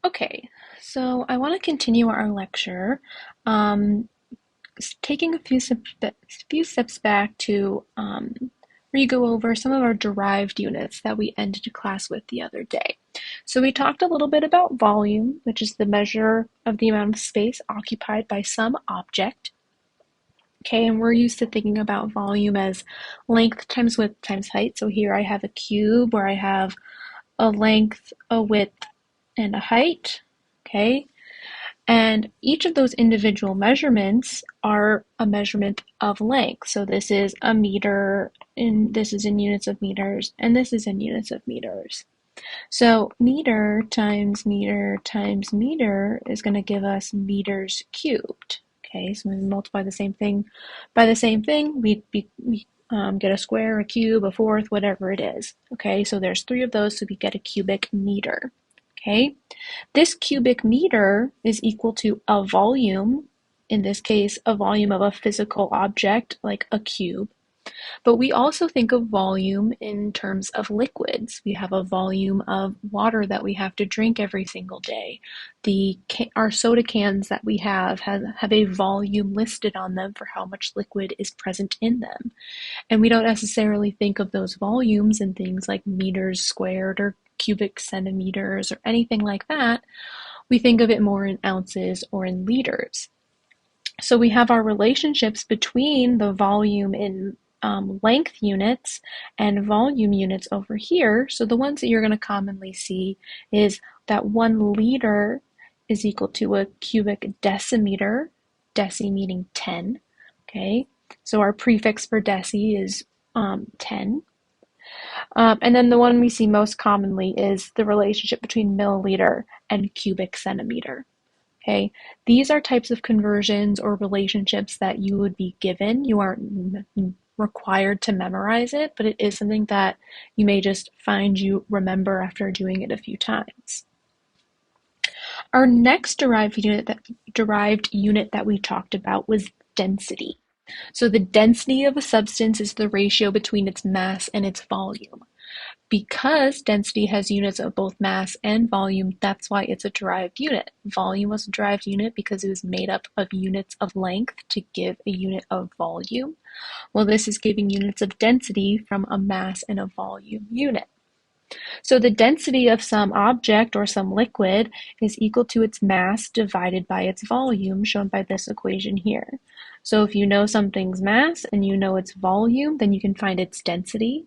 Okay, so I want to continue our lecture, um, taking a few steps back to re-go over some of our derived units that we ended class with the other day. So we talked a little bit about volume, which is the measure of the amount of space occupied by some object. Okay, and we're used to thinking about volume as length times width times height. So here I have a cube where I have a length, a width, and a height. Okay, and each of those individual measurements are a measurement of length. So this is a meter, and this is in units of meters, and this is in units of meters. So meter times meter times meter is going to give us meters cubed. Okay, so when we multiply the same thing by the same thing, we get a square, a cube, a fourth, whatever it is. Okay, so there's three of those, so we get a cubic meter. Okay, this cubic meter is equal to a volume, in this case, a volume of a physical object like a cube. But we also think of volume in terms of liquids. We have a volume of water that we have to drink every single day. Our soda cans that we have a volume listed on them for how much liquid is present in them. And we don't necessarily think of those volumes in things like meters squared or cubic centimeters or anything like that. We think of it more in ounces or in liters. So we have our relationships between the volume in length units and volume units over here. So the ones that you're going to commonly see is that 1 liter is equal to a cubic decimeter, deci meaning 10. Okay, so our prefix for deci is 10. And then the one we see most commonly is the relationship between milliliter and cubic centimeter. Okay, these are types of conversions or relationships that you would be given. You aren't required to memorize it, but it is something that you may just find you remember after doing it a few times. Our next derived unit that we talked about was density. So the density of a substance is the ratio between its mass and its volume. Because density has units of both mass and volume, that's why it's a derived unit. Volume was a derived unit because it was made up of units of length to give a unit of volume. Well, this is giving units of density from a mass and a volume unit. So the density of some object or some liquid is equal to its mass divided by its volume, shown by this equation here. So if you know something's mass and you know its volume, then you can find its density.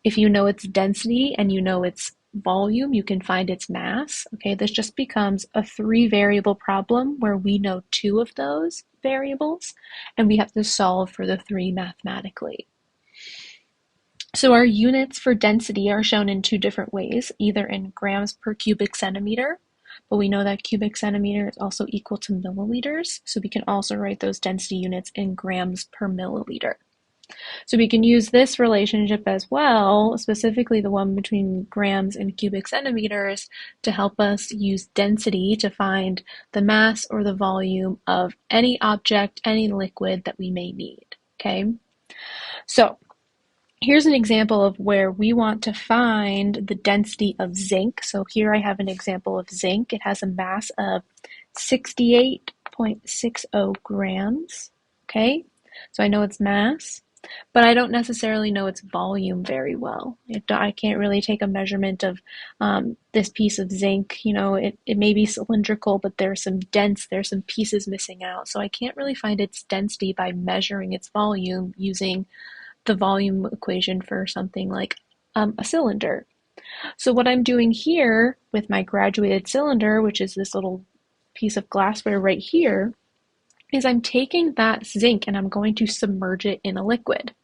If you know its density and you know its volume, you can find its mass. Okay, this just becomes a 3-variable problem where we know 2 of those variables and we have to solve for the 3 mathematically. So our units for density are shown in 2 different ways, either in grams per cubic centimeter, but we know that cubic centimeter is also equal to milliliters, so we can also write those density units in grams per milliliter. So we can use this relationship as well, specifically the one between grams and cubic centimeters, to help us use density to find the mass or the volume of any object, any liquid that we may need. Okay, so here's an example of where we want to find the density of zinc. So here I have an example of zinc. It has a mass of 68.60 grams. Okay, so I know its mass, but I don't necessarily know its volume very well. I can't really take a measurement of this piece of zinc. You know, it may be cylindrical, but there's some pieces missing out. So I can't really find its density by measuring its volume using the volume equation for something like a cylinder. So what I'm doing here with my graduated cylinder, which is this little piece of glassware right here, is I'm taking that zinc and I'm going to submerge it in a liquid.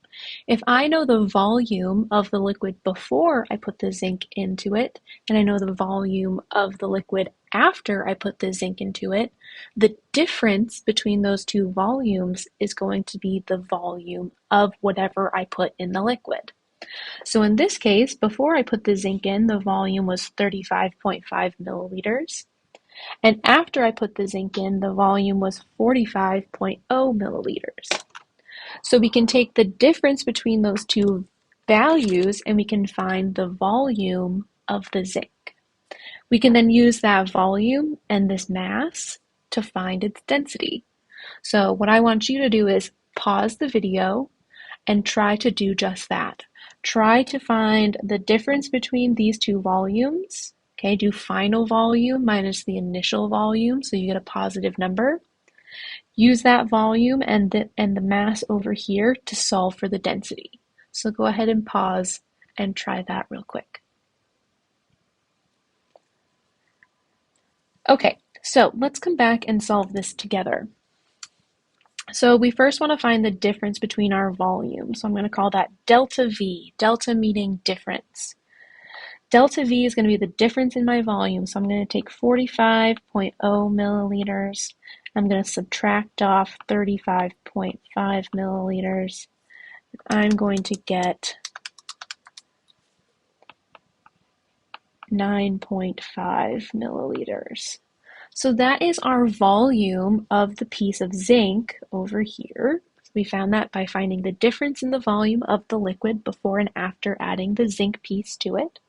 If I know the volume of the liquid before I put the zinc into it, and I know the volume of the liquid after I put the zinc into it, the difference between those 2 volumes is going to be the volume of whatever I put in the liquid. So in this case, before I put the zinc in, the volume was 35.5 milliliters. And after I put the zinc in, the volume was 45.0 milliliters. So we can take the difference between those 2 values and we can find the volume of the zinc. We can then use that volume and this mass to find its density. So what I want you to do is pause the video and try to do just that. Try to find the difference between these two volumes. Okay, do final volume minus the initial volume so you get a positive number. Use that volume and the mass over here to solve for the density. So go ahead and pause and try that real quick. Okay, so let's come back and solve this together. So we first want to find the difference between our volumes. So I'm going to call that delta V, delta meaning difference. Delta V is going to be the difference in my volume. So I'm going to take 45.0 milliliters. I'm going to subtract off 35.5 milliliters. I'm going to get 9.5 milliliters. So that is our volume of the piece of zinc over here. We found that by finding the difference in the volume of the liquid before and after adding the zinc piece to it.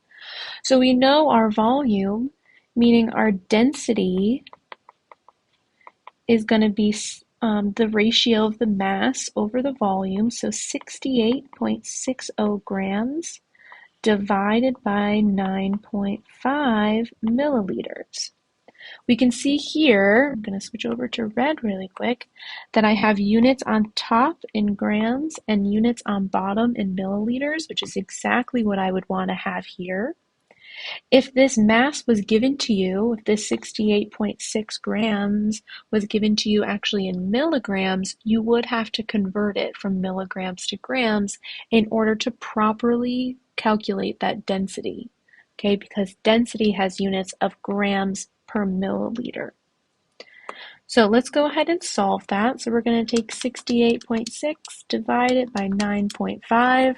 So we know our volume, meaning our density, is going to be the ratio of the mass over the volume. So 68.60 grams divided by 9.5 milliliters. We can see here, I'm going to switch over to red really quick, that I have units on top in grams and units on bottom in milliliters, which is exactly what I would want to have here. If this mass was given to you, if this 68.6 grams was given to you actually in milligrams, you would have to convert it from milligrams to grams in order to properly calculate that density. Okay, because density has units of grams per milliliter. So let's go ahead and solve that. So we're going to take 68.6, divide it by 9.5,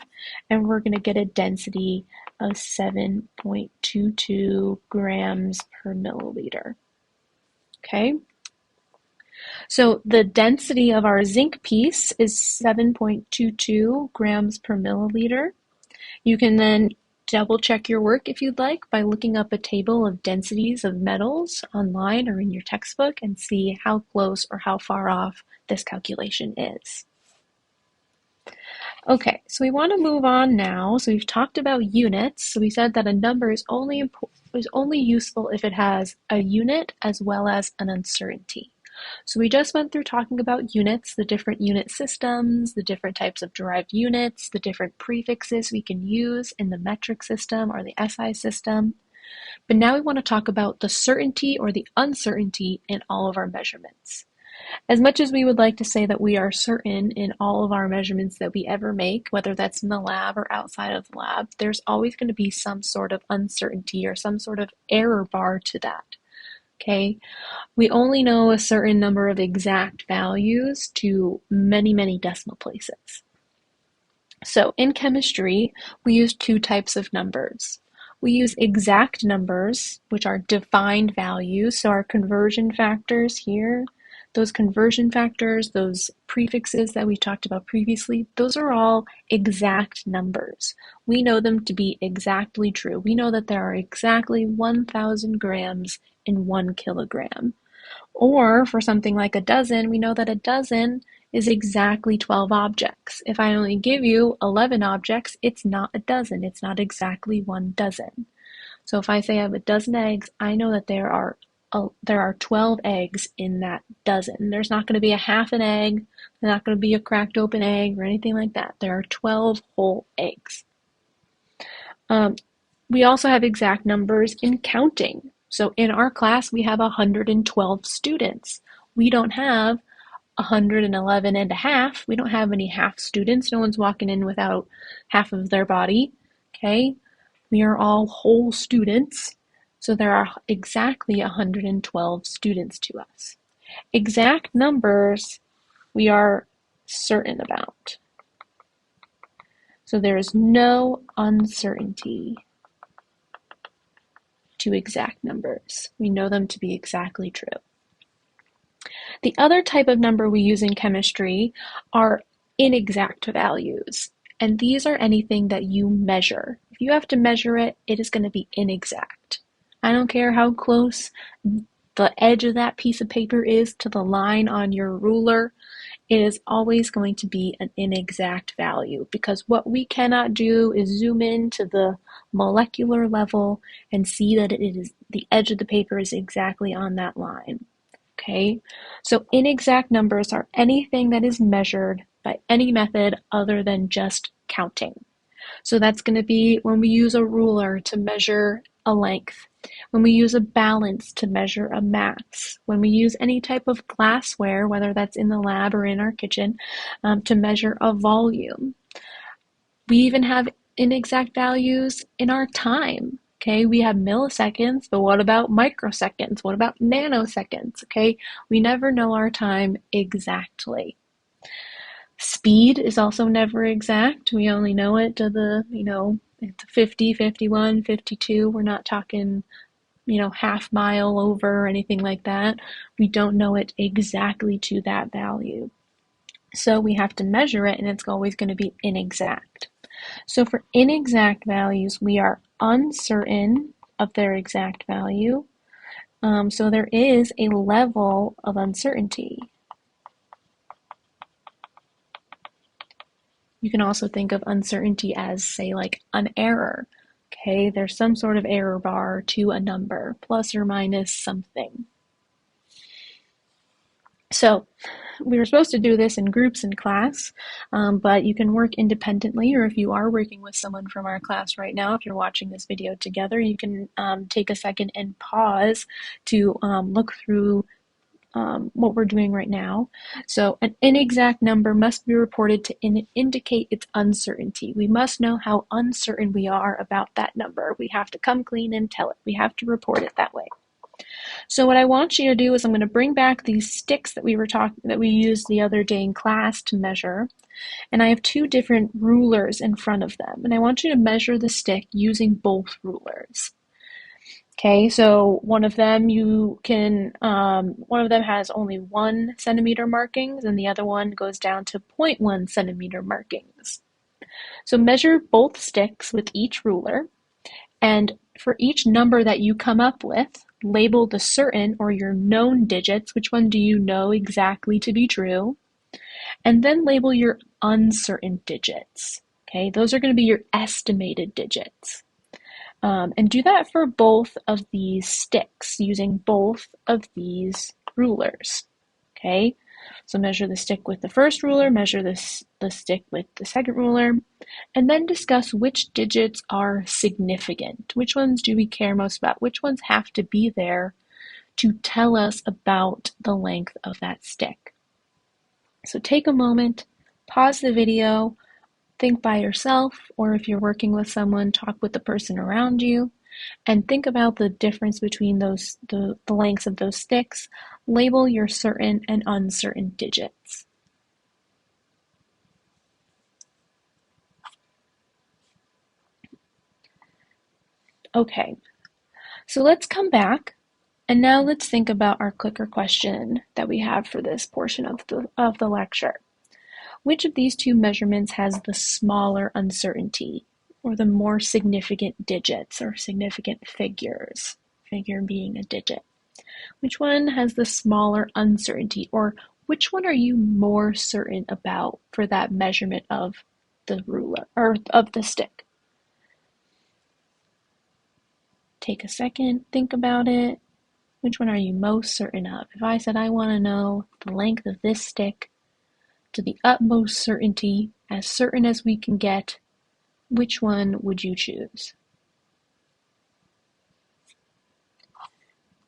and we're going to get a density of 7.22 grams per milliliter. Okay, so the density of our zinc piece is 7.22 grams per milliliter. You can then double check your work if you'd like by looking up a table of densities of metals online or in your textbook and see how close or how far off this calculation is. Okay, so we want to move on now. So we've talked about units. So we said that a number is only useful if it has a unit as well as an uncertainty. So we just went through talking about units, the different unit systems, the different types of derived units, the different prefixes we can use in the metric system or the SI system. But now we want to talk about the certainty or the uncertainty in all of our measurements. As much as we would like to say that we are certain in all of our measurements that we ever make, whether that's in the lab or outside of the lab, there's always going to be some sort of uncertainty or some sort of error bar to that. Okay, we only know a certain number of exact values to many, many decimal places. So in chemistry, we use two types of numbers. We use exact numbers, which are defined values. So our conversion factors here, those conversion factors, those prefixes that we talked about previously, those are all exact numbers. We know them to be exactly true. We know that there are exactly 1,000 grams in 1 kilogram. Or for something like a dozen, we know that a dozen is exactly 12 objects. If I only give you 11 objects, it's not a dozen. It's not exactly 1 dozen. So if I say I have a dozen eggs, I know that there are 12 eggs in that dozen. There's not going to be a half an egg, there's not going to be a cracked open egg or anything like that. There are 12 whole eggs. We also have exact numbers in counting. So in our class, we have 112 students. We don't have 111 and a half. We don't have any half students. No one's walking in without half of their body. Okay, we are all whole students. So there are exactly 112 students to us. Exact numbers we are certain about. So there is no uncertainty to exact numbers. We know them to be exactly true. The other type of number we use in chemistry are inexact values, and these are anything that you measure. If you have to measure it, it is going to be inexact. I don't care how close the edge of that piece of paper is to the line on your ruler, it is always going to be an inexact value, because what we cannot do is zoom in to the molecular level and see that it is the edge of the paper is exactly on that line. Okay, so inexact numbers are anything that is measured by any method other than just counting. So that's going to be when we use a ruler to measure a length, when we use a balance to measure a mass, when we use any type of glassware, whether that's in the lab or in our kitchen, to measure a volume. We even have inexact values in our time. Okay, we have milliseconds, but what about microseconds? What about nanoseconds? Okay, we never know our time exactly. Speed is also never exact. We only know it to the, it's 50, 51, 52. We're not talking, half mile over or anything like that. We don't know it exactly to that value. So we have to measure it, and it's always going to be inexact. So for inexact values, we are uncertain of their exact value. So there is a level of uncertainty. You can also think of uncertainty as, say, like an error. Okay, there's some sort of error bar to a number, plus or minus something. So we were supposed to do this in groups in class, but you can work independently, or if you are working with someone from our class right now, if you're watching this video together, you can take a second and pause to look through what we're doing right now. So an inexact number must be reported to indicate its uncertainty. We must know how uncertain we are about that number. We have to come clean and tell it. We have to report it that way. So what I want you to do is I'm going to bring back these sticks that we used the other day in class to measure. And I have two different rulers in front of them. And I want you to measure the stick using both rulers. Okay, so one of them has only 1 centimeter markings, and the other one goes down to 0.1 centimeter markings. So measure both sticks with each ruler, and for each number that you come up with, label the certain or your known digits, which one do you know exactly to be true, and then label your uncertain digits. Okay, those are going to be your estimated digits. And do that for both of these sticks using both of these rulers. Okay, so measure the stick with the first ruler, measure the stick with the second ruler, and then discuss which digits are significant. Which ones do we care most about? Which ones have to be there to tell us about the length of that stick? So take a moment, pause the video, think by yourself, or if you're working with someone, talk with the person around you, and think about the difference between the lengths of those sticks. Label your certain and uncertain digits. Okay, so let's come back, and now let's think about our clicker question that we have for this portion of the lecture. Which of these two measurements has the smaller uncertainty, or the more significant digits or significant figures? Figure being a digit. Which one has the smaller uncertainty, or which one are you more certain about for that measurement of the ruler or of the stick? Take a second, think about it. Which one are you most certain of? If I said I want to know the length of this stick to the utmost certainty, as certain as we can get, which one would you choose?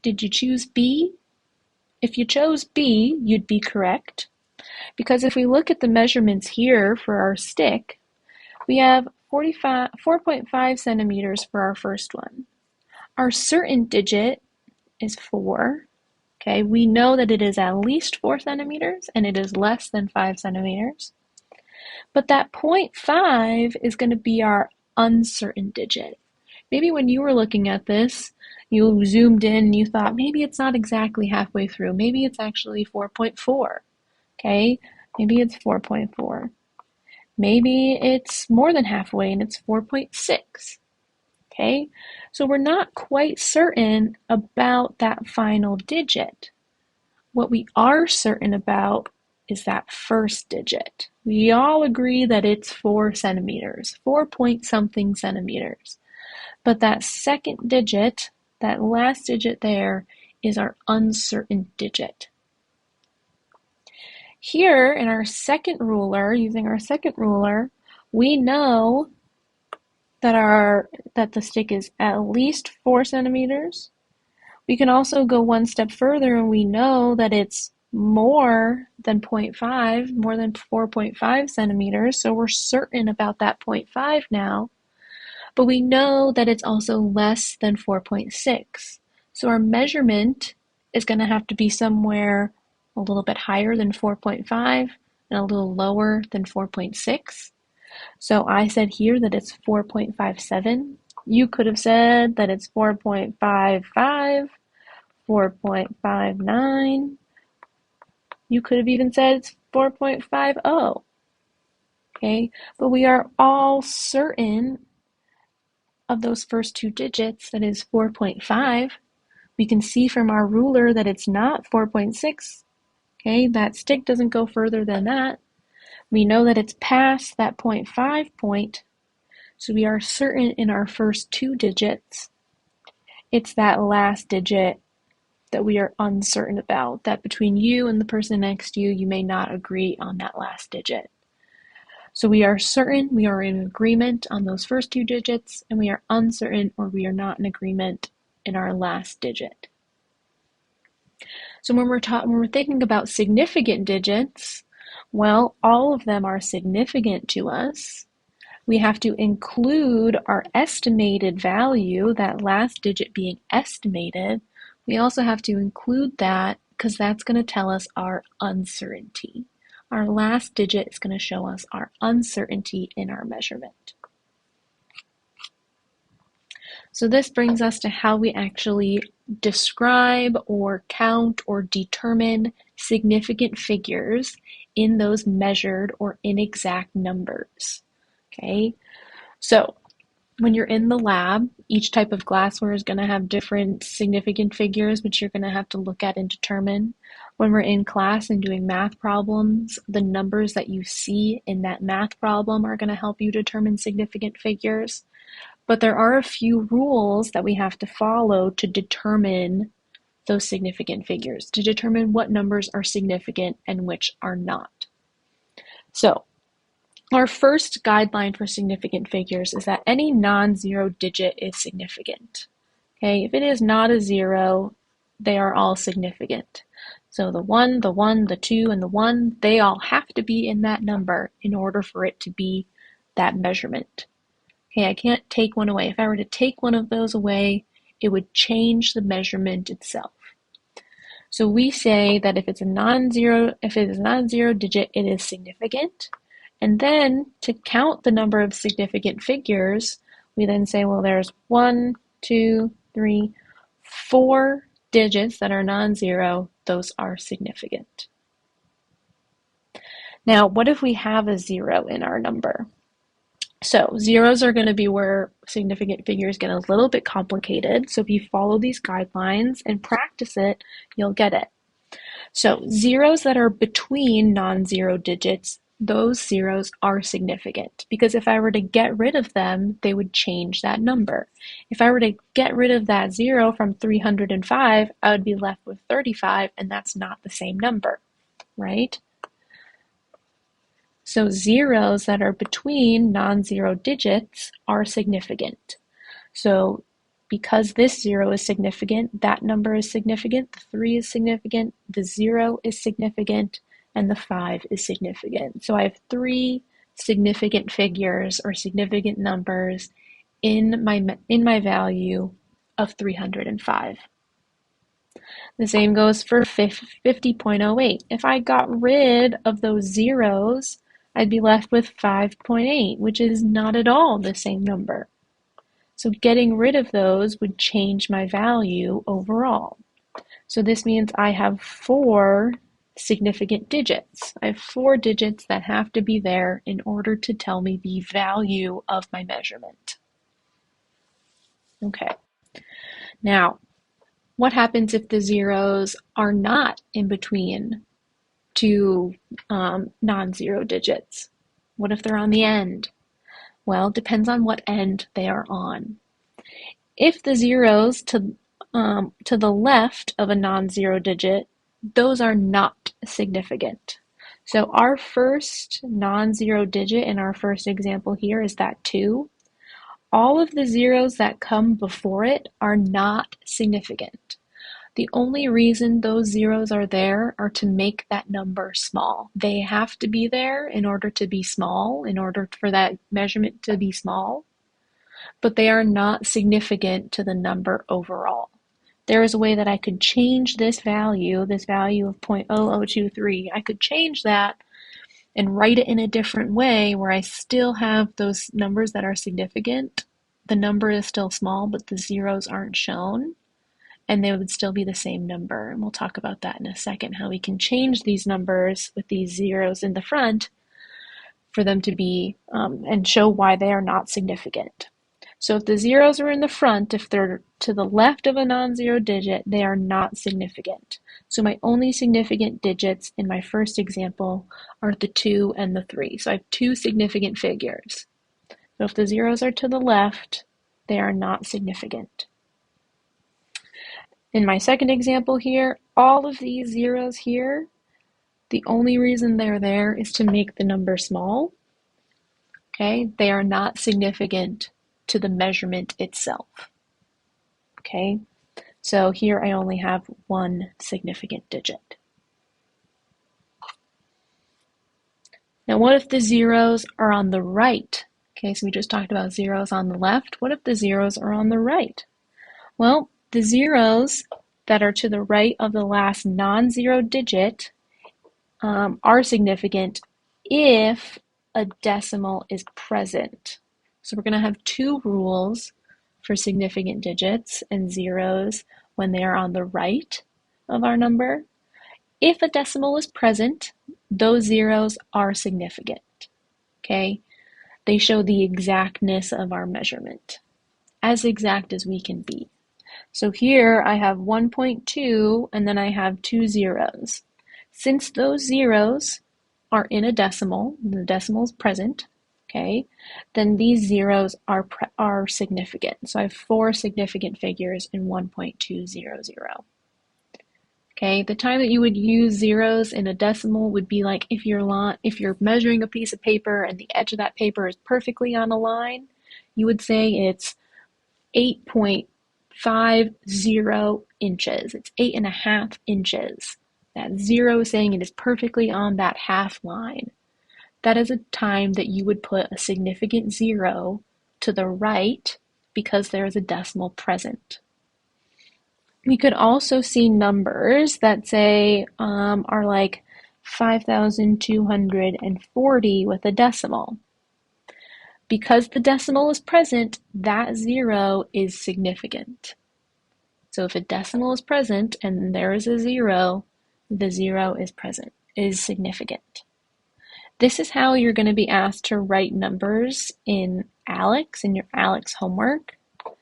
Did you choose B? If you chose B, you'd be correct, because if we look at the measurements here for our stick, we have 4.5 centimeters for our first one. Our certain digit is 4. Okay, we know that it is at least 4 centimeters and it is less than 5 centimeters. But that 0.5 is going to be our uncertain digit. Maybe when you were looking at this, you zoomed in and you thought maybe it's not exactly halfway through. Maybe it's actually 4.4. Okay, maybe it's 4.4. Maybe it's more than halfway and it's 4.6. Okay, so we're not quite certain about that final digit. What we are certain about is that first digit. We all agree that it's 4 centimeters, 4 point something centimeters. But that second digit, that last digit there, is our uncertain digit. Here in our second ruler, using our second ruler, we know that the stick is at least 4 centimeters. We can also go one step further and we know that it's more than 0.5, more than 4.5 centimeters, so we're certain about that 0.5 now, but we know that it's also less than 4.6. So our measurement is going to have to be somewhere a little bit higher than 4.5 and a little lower than 4.6. So I said here that it's 4.57. You could have said that it's 4.55, 4.59. You could have even said it's 4.50. Okay, but we are all certain of those first two digits, that is 4.5. We can see from our ruler that it's not 4.6. Okay, that stick doesn't go further than that. We know that it's past that 0.5 point, so we are certain in our first two digits. It's that last digit that we are uncertain about, that between you and the person next to you, you may not agree on that last digit. So we are certain, we are in agreement on those first two digits, and we are uncertain or we are not in agreement in our last digit. So when we're thinking about significant digits, well, all of them are significant to us. We have to include our estimated value, that last digit being estimated. We also have to include that because that's going to tell us our uncertainty. Our last digit is going to show us our uncertainty in our measurement. So this brings us to how we actually describe or count or determine significant figures in those measured or inexact numbers. Okay, so when you're in the lab, each type of glassware is going to have different significant figures, which you're going to have to look at and determine. When we're in class and doing math problems, the numbers that you see in that math problem are going to help you determine significant figures. But there are a few rules that we have to follow to determine those significant figures, to determine what numbers are significant and which are not. So, our first guideline for significant figures is that any non-zero digit is significant. Okay, if it is not a zero, they are all significant. So the 1, the 2, and the 1, they all have to be in that number in order for it to be that measurement. Okay, I can't take one away. If I were to take one of those away, it would change the measurement itself. So we say that if it is a non-zero digit, it is significant. And then to count the number of significant figures, we then say, well, there's 1, 2, 3, 4 digits that are non-zero. Those are significant. Now, what if we have a 0 in our number? So zeros are going to be where significant figures get a little bit complicated. So if you follow these guidelines and practice it, you'll get it. So zeros that are between non-zero digits, those zeros are significant because if I were to get rid of them, they would change that number. If I were to get rid of that 0 from 305, I would be left with 35, and that's not the same number, right? So zeros that are between non-zero digits are significant. So because this 0 is significant, that number is significant, the 3 is significant, the 0 is significant, and the 5 is significant. So I have 3 significant figures or significant numbers in my value of 305. The same goes for 50.08. If I got rid of those zeros, I'd be left with 5.8, which is not at all the same number. So getting rid of those would change my value overall. So this means I have 4 significant digits. I have 4 digits that have to be there in order to tell me the value of my measurement. Okay. Now, what happens if the zeros are not in between two non-zero digits? What if they're on the end? Well, it depends on what end they are on. If the zeros to the left of a non-zero digit, those are not significant. So our first non-zero digit in our first example here is that 2. All of the zeros that come before it are not significant. The only reason those zeros are there are to make that number small. They have to be there in order to be small, in order for that measurement to be small, but they are not significant to the number overall. There is a way that I could change this value of 0.0023. I could change that and write it in a different way where I still have those numbers that are significant. The number is still small, but the zeros aren't shown, and they would still be the same number. And we'll talk about that in a second, how we can change these numbers with these zeros in the front for them to be, and show why they are not significant. So if the zeros are in the front, if they're to the left of a non-zero digit, they are not significant. So my only significant digits in my first example are the 2 and the 3. So I have two significant figures. So if the zeros are to the left, they are not significant. In my second example here, all of these zeros here, the only reason they're there is to make the number small. Okay, they are not significant to the measurement itself. Okay, so here I only have one significant digit. Now what if the zeros are on the right? Okay, so we just talked about zeros on the left. What if the zeros are on the right? Well, the zeros that are to the right of the last non-zero digit are significant if a decimal is present. So we're going to have two rules for significant digits and zeros when they are on the right of our number. If a decimal is present, those zeros are significant. Okay? They show the exactness of our measurement, as exact as we can be. So here I have 1.2 and then I have two zeros. Since those zeros are in a decimal, the decimal is present, okay, then these zeros are significant. So I have four significant figures in 1.200. Okay, the time that you would use zeros in a decimal would be like if you're measuring a piece of paper and the edge of that paper is perfectly on a line, you would say it's 8.50 inches. It's 8.5 inches. That zero is saying it is perfectly on that half line. That is a time that you would put a significant zero to the right because there is a decimal present. We could also see numbers that say are like 5,240 with a decimal. Because the decimal is present, that zero is significant. So if a decimal is present and there is a zero, the zero is significant. This is how you're going to be asked to write numbers in ALEKS, in your ALEKS homework. I'm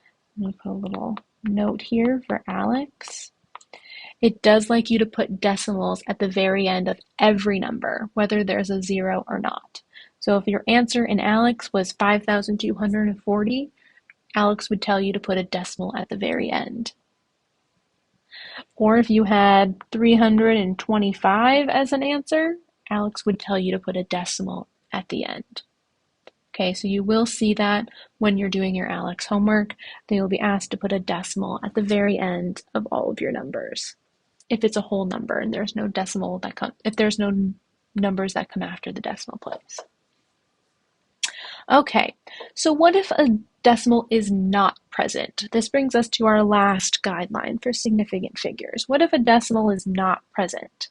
going to put a little note here for ALEKS. It does like you to put decimals at the very end of every number, whether there's a zero or not. So if your answer in ALEKS was 5,240, ALEKS would tell you to put a decimal at the very end. Or if you had 325 as an answer, ALEKS would tell you to put a decimal at the end. Okay, so you will see that when you're doing your ALEKS homework, they will be asked to put a decimal at the very end of all of your numbers. If it's a whole number and there's no decimal if there's no numbers that come after the decimal place. Okay, so what if a decimal is not present? This brings us to our last guideline for significant figures. What if a decimal is not present?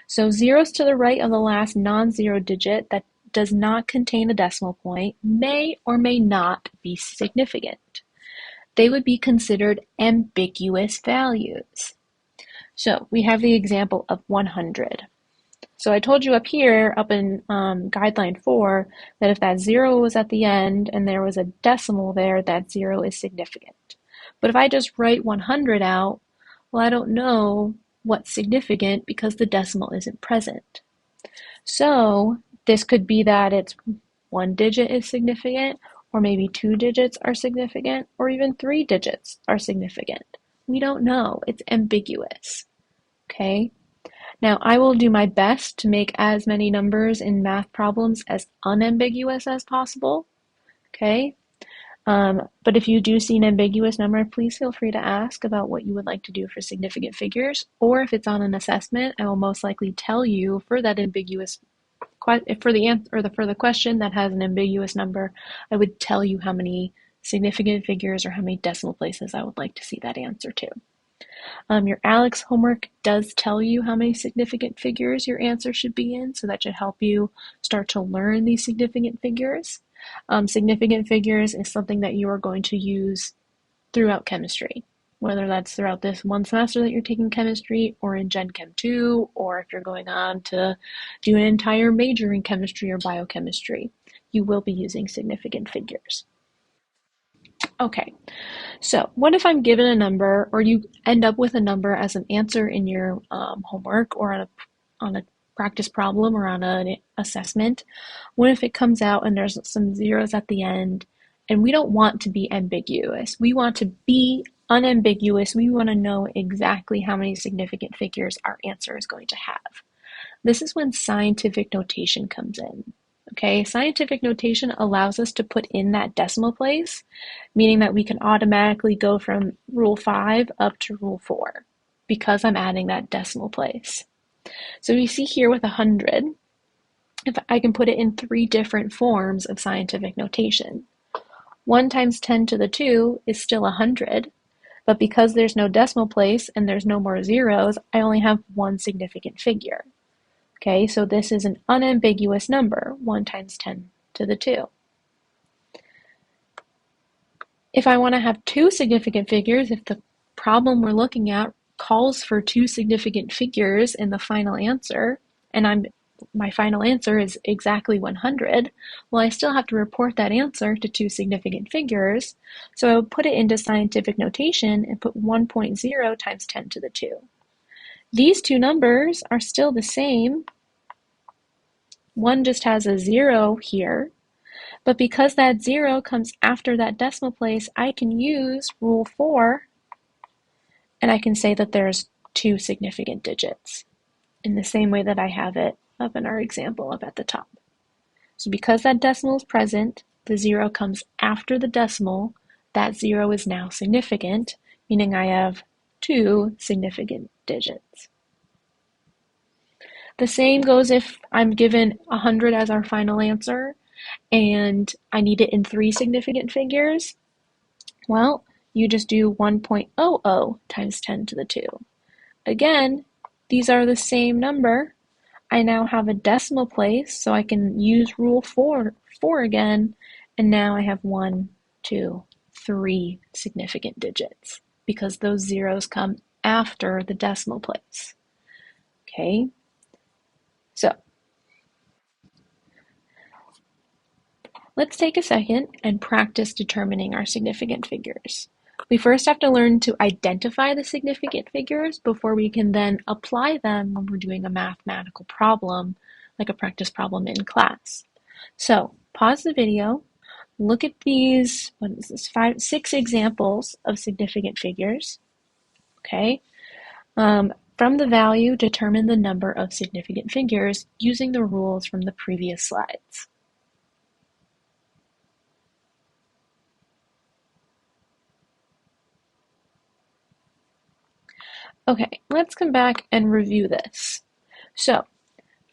So zeros to the right of the last non-zero digit that does not contain a decimal point may or may not be significant. They would be considered ambiguous values. So we have the example of 100. So I told you up here, up in guideline 4, that if that zero was at the end and there was a decimal there, that zero is significant. But if I just write 100 out, well, I don't know what's significant because the decimal isn't present. So this could be that it's one digit is significant, or maybe two digits are significant, or even three digits are significant. We don't know. It's ambiguous. Okay? Now, I will do my best to make as many numbers in math problems as unambiguous as possible. Okay? But if you do see an ambiguous number, please feel free to ask about what you would like to do for significant figures, or if it's on an assessment, I will most likely tell you for that ambiguous for the answer or for the question that has an ambiguous number, I would tell you how many significant figures or how many decimal places I would like to see that answer to. Your ALEKS homework does tell you how many significant figures your answer should be in, so that should help you start to learn these significant figures. Significant figures is something that you are going to use throughout chemistry, whether that's throughout this one semester that you're taking chemistry or in Gen Chem 2, or if you're going on to do an entire major in chemistry or biochemistry, you will be using significant figures. Okay, so what if I'm given a number, or you end up with a number as an answer in your homework or on a practice problem or on an assessment? What if it comes out and there's some zeros at the end, and we don't want to be ambiguous? We want to be unambiguous. We want to know exactly how many significant figures our answer is going to have. This is when scientific notation comes in. Okay, scientific notation allows us to put in that decimal place, meaning that we can automatically go from rule 5 up to rule 4 because I'm adding that decimal place. So you see here with 100, if I can put it in 3 different forms of scientific notation. 1 times 10 to the 2 is still 100, but because there's no decimal place and there's no more zeros, I only have one significant figure. Okay, so this is an unambiguous number, 1 times 10 to the 2. If I want to have 2 significant figures, if the problem we're looking at calls for 2 significant figures in the final answer, and my final answer is exactly 100, well, I still have to report that answer to 2 significant figures, so I would put it into scientific notation and put 1.0 times 10 to the 2. These two numbers are still the same. One just has a 0 here, but because that 0 comes after that decimal place, I can use rule 4, and I can say that there's 2 significant digits in the same way that I have it up in our example up at the top. So because that decimal is present, the 0 comes after the decimal, that 0 is now significant, meaning I have 2 significant digits. The same goes if I'm given 100 as our final answer and I need it in 3 significant figures. Well, you just do 1.00 times 10 to the 2. Again, these are the same number. I now have a decimal place, so I can use rule 4 again, and now I have 1, 2, 3 significant digits because those zeros come after the decimal place. Okay? So, let's take a second and practice determining our significant figures. We first have to learn to identify the significant figures before we can then apply them when we're doing a mathematical problem, like a practice problem in class. So, pause the video, look at these, 6 examples of significant figures. Okay? From the value, determine the number of significant figures using the rules from the previous slides. Okay, let's come back and review this. So,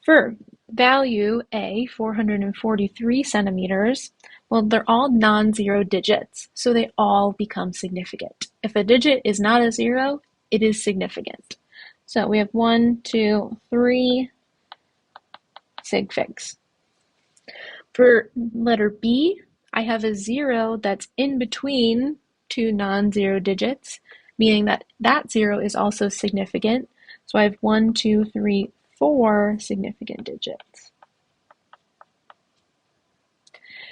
for value A, 443 centimeters, well, they're all non-zero digits, so they all become significant. If a digit is not a 0, it is significant. So we have 1, 2, 3 sig figs. For letter B, I have a 0 that's in between 2 non-zero digits, meaning that that 0 is also significant. So I have 1, 2, 3, 4 significant digits.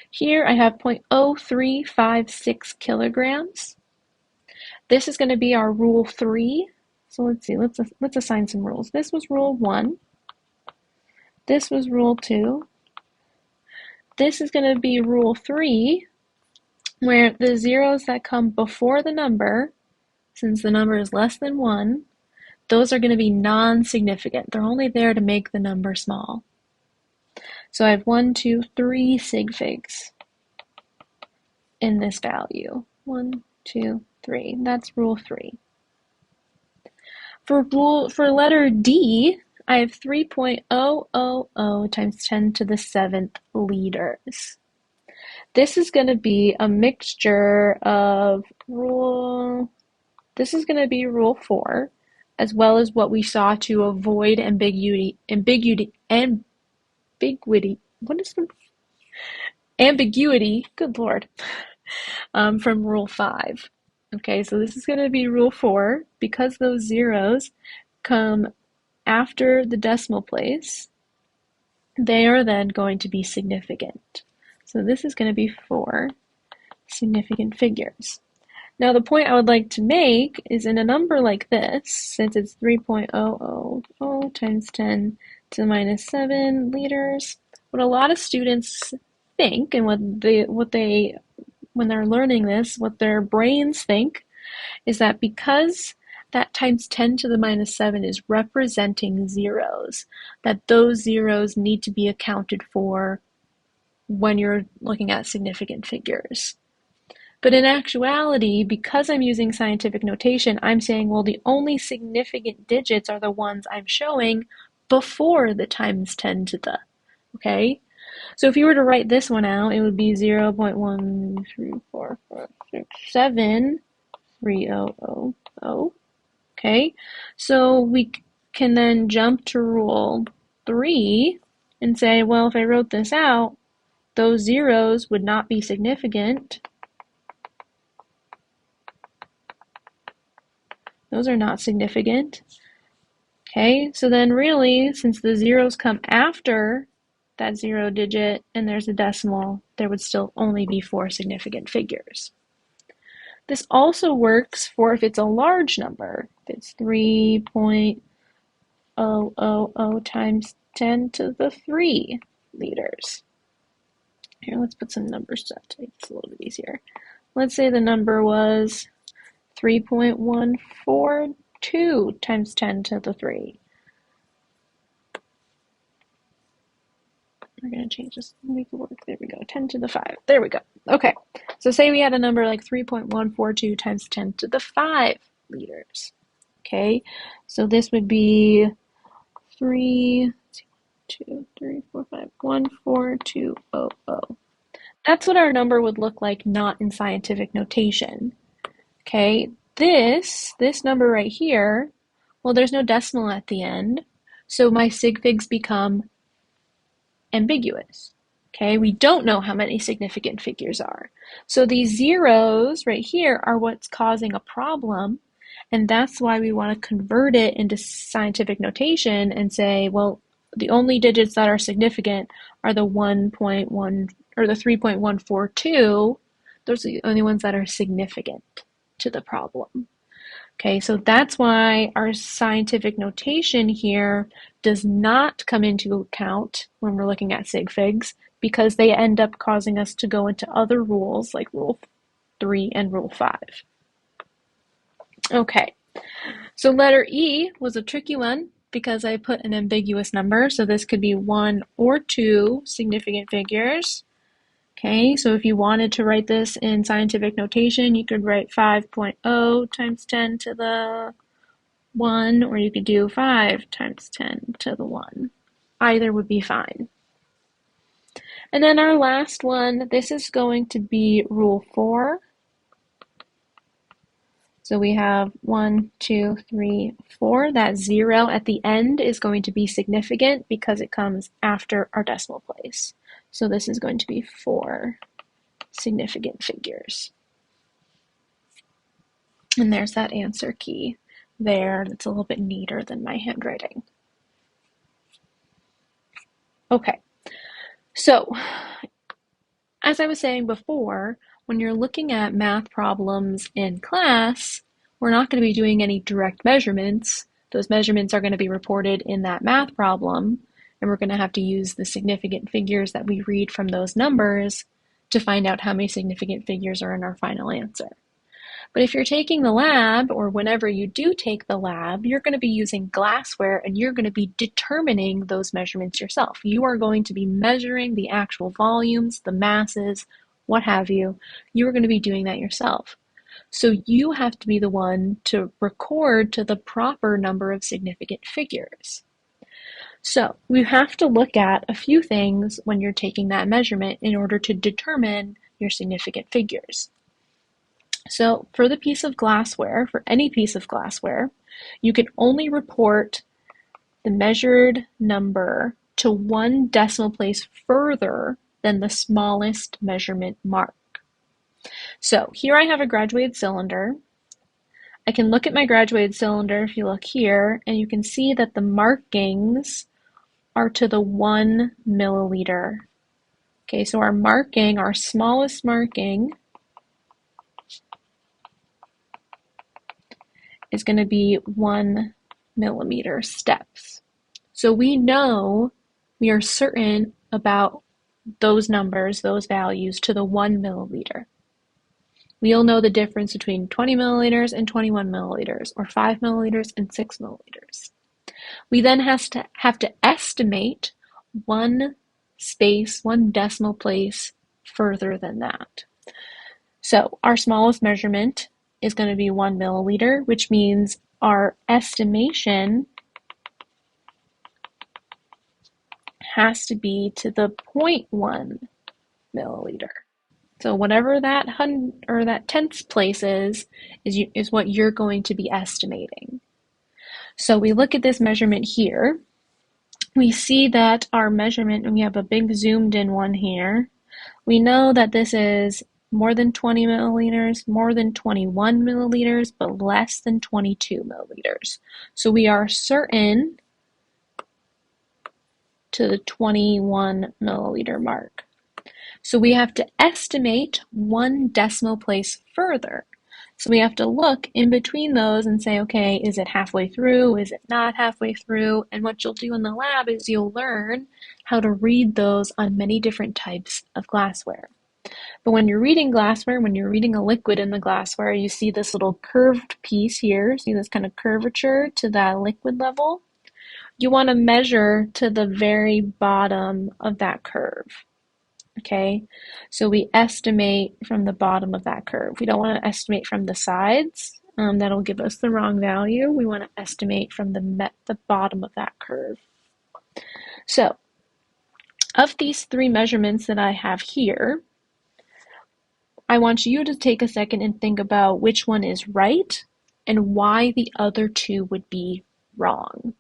Here I have 0.0356 kilograms. This is going to be our rule 3. So let's see, let's assign some rules. This was rule 1. This was rule 2. This is going to be rule 3, where the zeros that come before the number, since the number is less than 1, those are going to be non-significant. They're only there to make the number small. So I have 1, 2, 3 sig figs in this value. 1, 2, 3. That's rule 3. For letter D, I have 3.000 times 10 to the 7th liters. This is going to be a mixture of this is going to be rule 4, as well as what we saw to avoid ambiguity, good Lord, from rule 5. Okay, so this is going to be rule 4. Because those zeros come after the decimal place, they are then going to be significant. So this is going to be 4 significant figures. Now the point I would like to make is in a number like this, since it's 3.000 times 10 to the minus 7 liters, what a lot of students think, and when they're learning this, what their brains think, is that because that times 10 to the minus 7 is representing zeros, that those zeros need to be accounted for when you're looking at significant figures. But in actuality, because I'm using scientific notation, I'm saying, well, the only significant digits are the ones I'm showing before the times 10 to the, okay? So if you were to write this one out, it would be 0.134567300. Okay, so we can then jump to rule 3 and say, well, if I wrote this out, those zeros would not be significant. Those are not significant. Okay, so then really, since the zeros come after that 0 digit and there's a decimal, there would still only be 4 significant figures. This also works for if it's a large number. If it's 3.000 times 10 to the 3 liters. Here, let's put some numbers to make this a little bit easier. Let's say the number was 3.142 times 10 to the 3. We're going to change this, make it work. There we go, 10 to the 5. There we go. Okay, so say we had a number like 3.142 times 10 to the 5 liters. Okay, so this would be 14200. That's what our number would look like, not in scientific notation. Okay, this number right here, well, there's no decimal at the end, so my sig figs become ambiguous. Okay, we don't know how many significant figures are. So these zeros right here are what's causing a problem, and that's why we want to convert it into scientific notation and say, well, the only digits that are significant are the 1.1 or the 3.142. Those are the only ones that are significant to the problem. Okay, so that's why our scientific notation here does not come into account when we're looking at sig figs, because they end up causing us to go into other rules like rule 3 and rule 5. Okay, so letter E was a tricky one because I put an ambiguous number, so this could be 1 or 2 significant figures. Okay, so if you wanted to write this in scientific notation, you could write 5.0 times 10 to the 1, or you could do 5 times 10 to the 1. Either would be fine. And then our last one, this is going to be rule 4. So we have 1, 2, 3, 4. That 0 at the end is going to be significant because it comes after our decimal place. So this is going to be 4 significant figures. And there's that answer key there. That's a little bit neater than my handwriting. Okay, so as I was saying before, when you're looking at math problems in class, we're not going to be doing any direct measurements. Those measurements are going to be reported in that math problem, and we're going to have to use the significant figures that we read from those numbers to find out how many significant figures are in our final answer. But if you're taking the lab, or whenever you do take the lab, you're going to be using glassware and you're going to be determining those measurements yourself. You are going to be measuring the actual volumes, the masses, what have you. You are going to be doing that yourself. So you have to be the one to record to the proper number of significant figures. So we have to look at a few things when you're taking that measurement in order to determine your significant figures. So for the piece of glassware, for any piece of glassware, you can only report the measured number to 1 decimal place further than the smallest measurement mark. So here I have a graduated cylinder. I can look at my graduated cylinder if you look here, and you can see that the markings are to the 1 milliliter. Okay, so our marking, our smallest marking, is going to be 1 millimeter steps. So we know, we are certain about those numbers, those values to the 1 milliliter. We'll know the difference between 20 milliliters and 21 milliliters, or 5 milliliters and 6 milliliters. We then have to estimate one decimal place further than that. So our smallest measurement is going to be 1 milliliter, which means our estimation has to be to the 0.1 milliliter. So whatever that tenths place is what you're going to be estimating. So we look at this measurement here. We see that our measurement, and we have a big zoomed in one here, we know that this is more than 20 milliliters, more than 21 milliliters, but less than 22 milliliters. So we are certain to the 21 milliliter mark. So we have to estimate 1 decimal place further. So we have to look in between those and say, okay, is it halfway through? Is it not halfway through? And what you'll do in the lab is you'll learn how to read those on many different types of glassware. But when you're reading glassware, when you're reading a liquid in the glassware, you see this little curved piece here, see this kind of curvature to that liquid level? You want to measure to the very bottom of that curve. Okay, so we estimate from the bottom of that curve. We don't want to estimate from the sides. That'll give us the wrong value. We want to estimate from the bottom of that curve. So, of these 3 measurements that I have here, I want you to take a second and think about which one is right and why the other 2 would be wrong.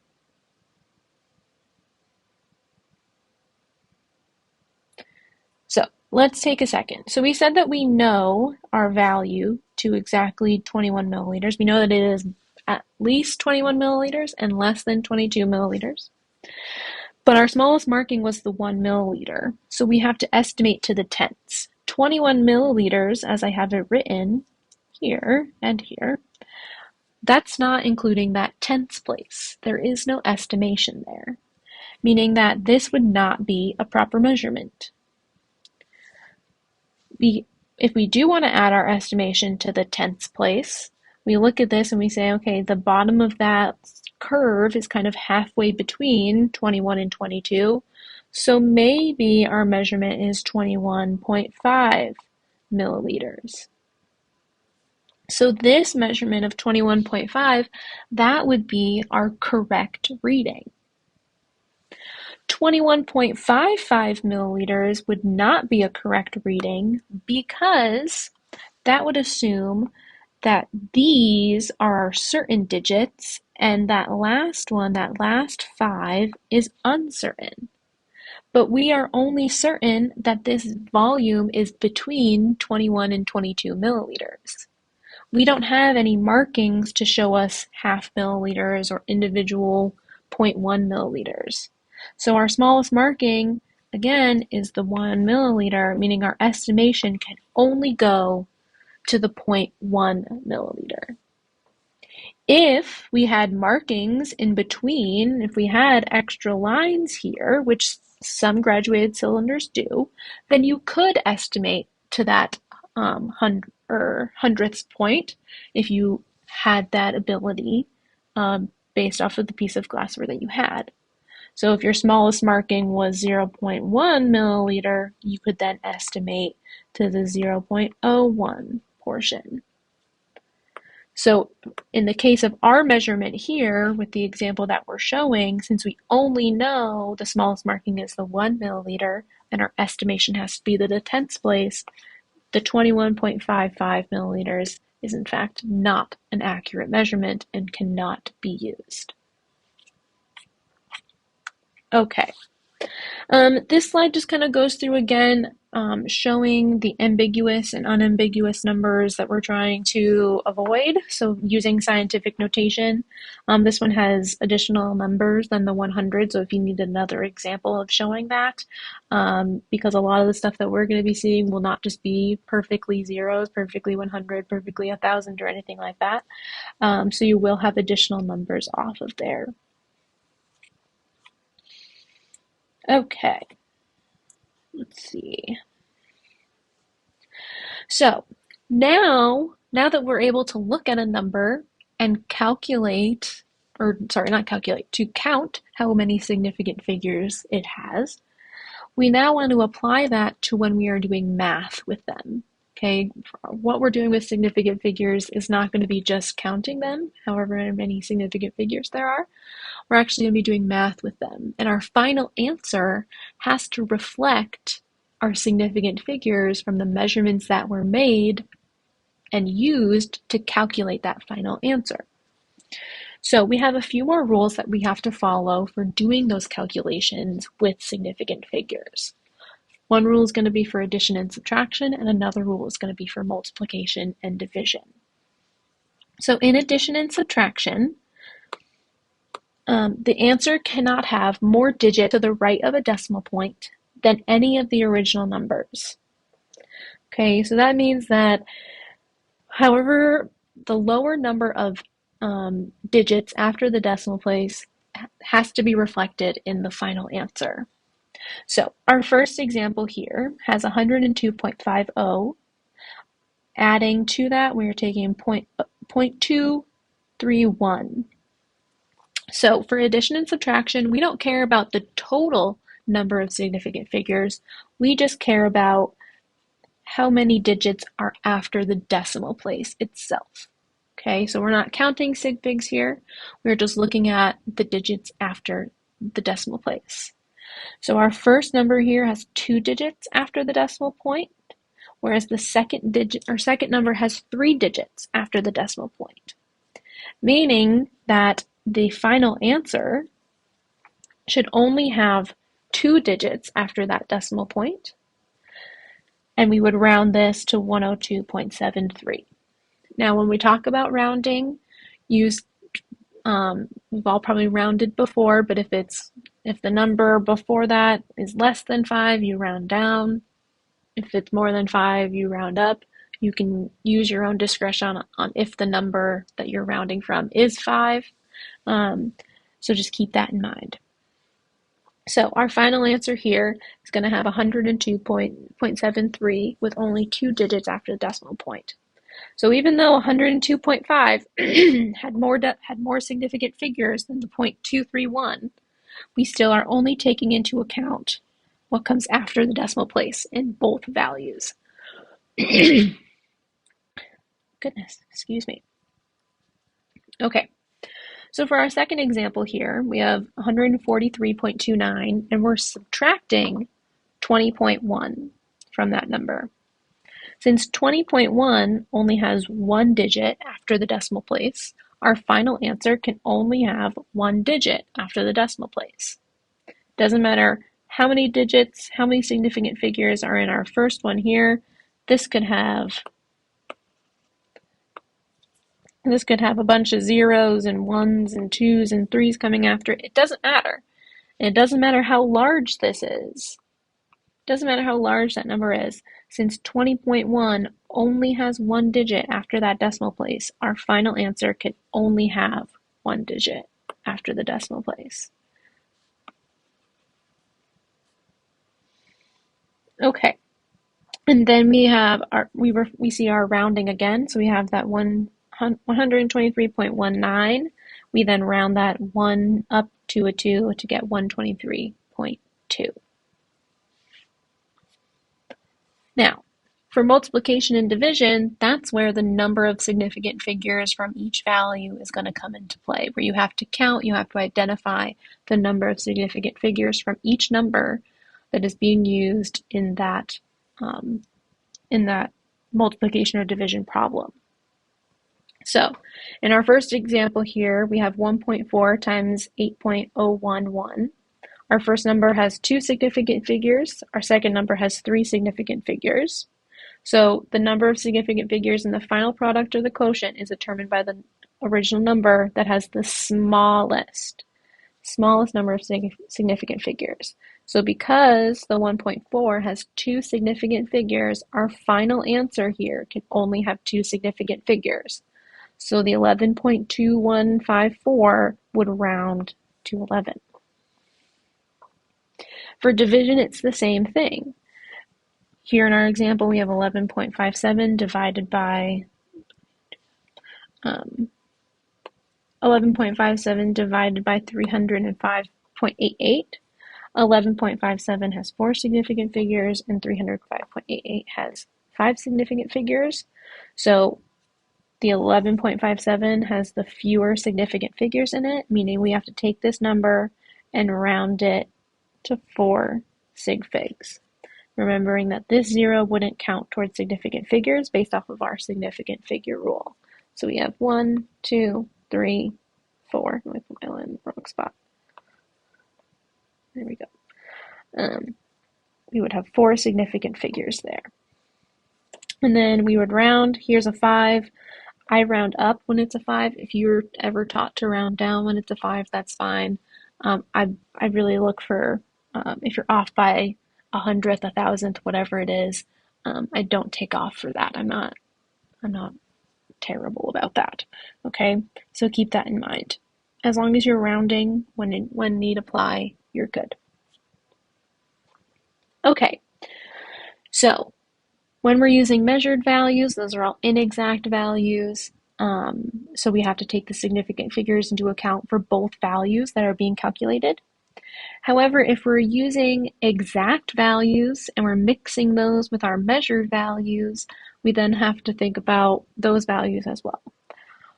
So let's take a second. So we said that we know our value to exactly 21 milliliters. We know that it is at least 21 milliliters and less than 22 milliliters. But our smallest marking was the 1 milliliter. So we have to estimate to the tenths. 21 milliliters, as I have it written here and here, that's not including that tenths place. There is no estimation there, meaning that this would not be a proper measurement. If we do want to add our estimation to the tenths place, we look at this and we say, okay, the bottom of that curve is kind of halfway between 21 and 22, so maybe our measurement is 21.5 milliliters. So this measurement of 21.5, that would be our correct reading. 21.55 milliliters would not be a correct reading because that would assume that these are our certain digits and that last one, that last 5, is uncertain. But we are only certain that this volume is between 21 and 22 milliliters. We don't have any markings to show us half milliliters or individual 0.1 milliliters. So our smallest marking, again, is the 1 milliliter, meaning our estimation can only go to the 0.1 milliliter. If we had markings in between, if we had extra lines here, which some graduated cylinders do, then you could estimate to that hundredths point if you had that ability based off of the piece of glassware that you had. So if your smallest marking was 0.1 milliliter, you could then estimate to the 0.01 portion. So in the case of our measurement here, with the example that we're showing, since we only know the smallest marking is the 1 milliliter, and our estimation has to be the tenths place, the 21.55 milliliters is in fact not an accurate measurement and cannot be used. Okay. This slide just kind of goes through again, showing the ambiguous and unambiguous numbers that we're trying to avoid. So using scientific notation, this one has additional numbers than the 100. So if you need another example of showing that, because a lot of the stuff that we're going to be seeing will not just be perfectly zeros, perfectly 100, perfectly 1,000, or anything like that. So you will have additional numbers off of there. Okay, let's see. So now that we're able to look at a number and calculate, or sorry, not calculate, to count how many significant figures it has, we now want to apply that to when we are doing math with them. Okay, what we're doing with significant figures is not going to be just counting them, however many significant figures there are. We're actually going to be doing math with them. And our final answer has to reflect our significant figures from the measurements that were made and used to calculate that final answer. So we have a few more rules that we have to follow for doing those calculations with significant figures. One rule is going to be for addition and subtraction, and another rule is going to be for multiplication and division. So in addition and subtraction, the answer cannot have more digits to the right of a decimal point than any of the original numbers. Okay, so that means that however the lower number of digits after the decimal place has to be reflected in the final answer. So our first example here has 102.50. Adding to that, we are taking 0.231. So for addition and subtraction, we don't care about the total number of significant figures. We just care about how many digits are after the decimal place itself. Okay, so we're not counting sig figs here. We're just looking at the digits after the decimal place. So our first number here has 2 digits after the decimal point, whereas the second number has 3 digits after the decimal point, meaning that the final answer should only have 2 digits after that decimal point, and we would round this to 102.73. Now, when we talk about rounding, we've all probably rounded before, but if the number before that is less than 5, you round down. If it's more than 5, you round up. You can use your own discretion on if the number that you're rounding from is 5. So just keep that in mind. So our final answer here is going to have 102.73 with only 2 digits after the decimal point. So even though 102.5 had more significant figures than the 0.231, we still are only taking into account what comes after the decimal place in both values. Goodness, excuse me. Okay, so for our second example here, we have 143.29, and we're subtracting 20.1 from that number. Since 20.1 only has 1 digit after the decimal place, our final answer can only have 1 digit after the decimal place. Doesn't matter how many digits, how many significant figures are in our first one here. This could have a bunch of zeros and ones and twos and threes coming after it. It doesn't matter. And it doesn't matter how large this is. It doesn't matter how large that number is. Since 20.1 only has one digit after that decimal place, our final answer can only have one digit after the decimal place. Okay, and then we have we see our rounding again. So we have that 123.19. We then round that 1 up to a 2 to get 123.2. Now, for multiplication and division, that's where the number of significant figures from each value is going to come into play, where you have to count, you have to identify the number of significant figures from each number that is being used in that multiplication or division problem. So, in our first example here, we have 1.4 times 8.011. Our first number has 2 significant figures. Our second number has 3 significant figures. So the number of significant figures in the final product or the quotient is determined by the original number that has the smallest number of significant figures. So because the 1.4 has 2 significant figures, our final answer here can only have 2 significant figures. So the 11.2154 would round to 11. For division, it's the same thing. Here in our example, we have 11.57 divided by 305.88. 11.57 has 4 significant figures and 305.88 has 5 significant figures. So the 11.57 has the fewer significant figures in it, meaning we have to take this number and round it to 4 sig figs. Remembering that this 0 wouldn't count towards significant figures based off of our significant figure rule. So we have 1, 2, 3, 4. Let me put my line in the wrong spot. There we go. We would have 4 significant figures there. And then we would round. Here's a 5. I round up when it's a 5. If you're ever taught to round down when it's a 5, that's fine. I really look for, if you're off by 100th, 1,000th, whatever it is, I don't take off for that. I'm not terrible about that. Okay, so keep that in mind. As long as you're rounding when need apply, you're good. Okay, so when we're using measured values, those are all inexact values. So we have to take the significant figures into account for both values that are being calculated. However, if we're using exact values and we're mixing those with our measured values, we then have to think about those values as well.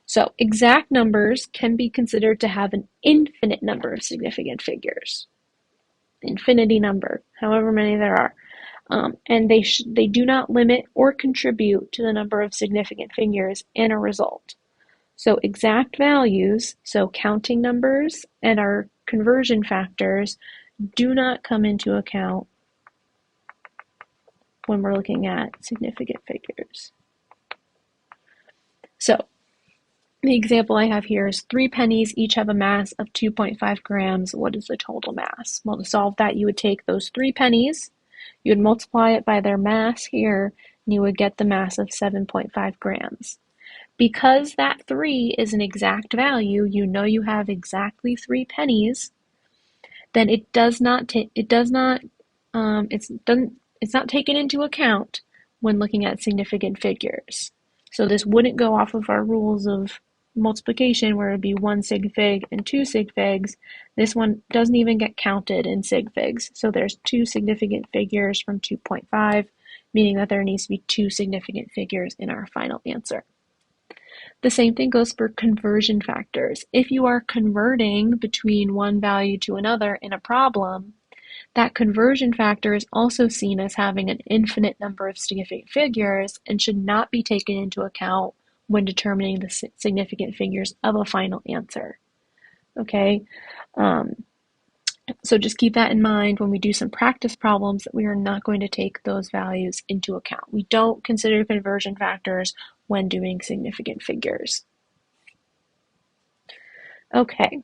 So exact numbers can be considered to have an infinite number of significant figures. Infinity number, however many there are. And they do not limit or contribute to the number of significant figures in a result. So exact values, so counting numbers and our conversion factors, do not come into account when we're looking at significant figures. So the example I have here is 3 pennies each have a mass of 2.5 grams. What is the total mass? Well, to solve that, you would take those 3 pennies, you would multiply it by their mass here, and you would get the mass of 7.5 grams. Because that 3 is an exact value, you know you have exactly 3 pennies, then it's not taken into account when looking at significant figures. So this wouldn't go off of our rules of multiplication where it would be 1 sig fig and 2 sig figs. This one doesn't even get counted in sig figs. So there's 2 significant figures from 2.5, meaning that there needs to be 2 significant figures in our final answer. The same thing goes for conversion factors. If you are converting between one value to another in a problem, that conversion factor is also seen as having an infinite number of significant figures and should not be taken into account when determining the significant figures of a final answer. Okay, so just keep that in mind when we do some practice problems, that we are not going to take those values into account. We don't consider conversion factors when doing significant figures. Okay,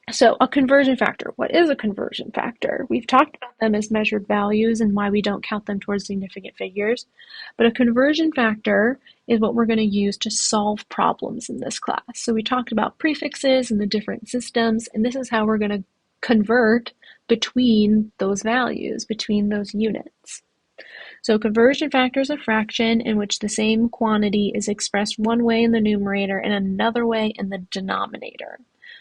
So a conversion factor, what is a conversion factor? We've talked about them as measured values and why we don't count them towards significant figures. But a conversion factor is what we're going to use to solve problems in this class. So we talked about prefixes and the different systems, and this is how we're going to convert between those values, between those units. So a conversion factor is a fraction in which the same quantity is expressed one way in the numerator and another way in the denominator.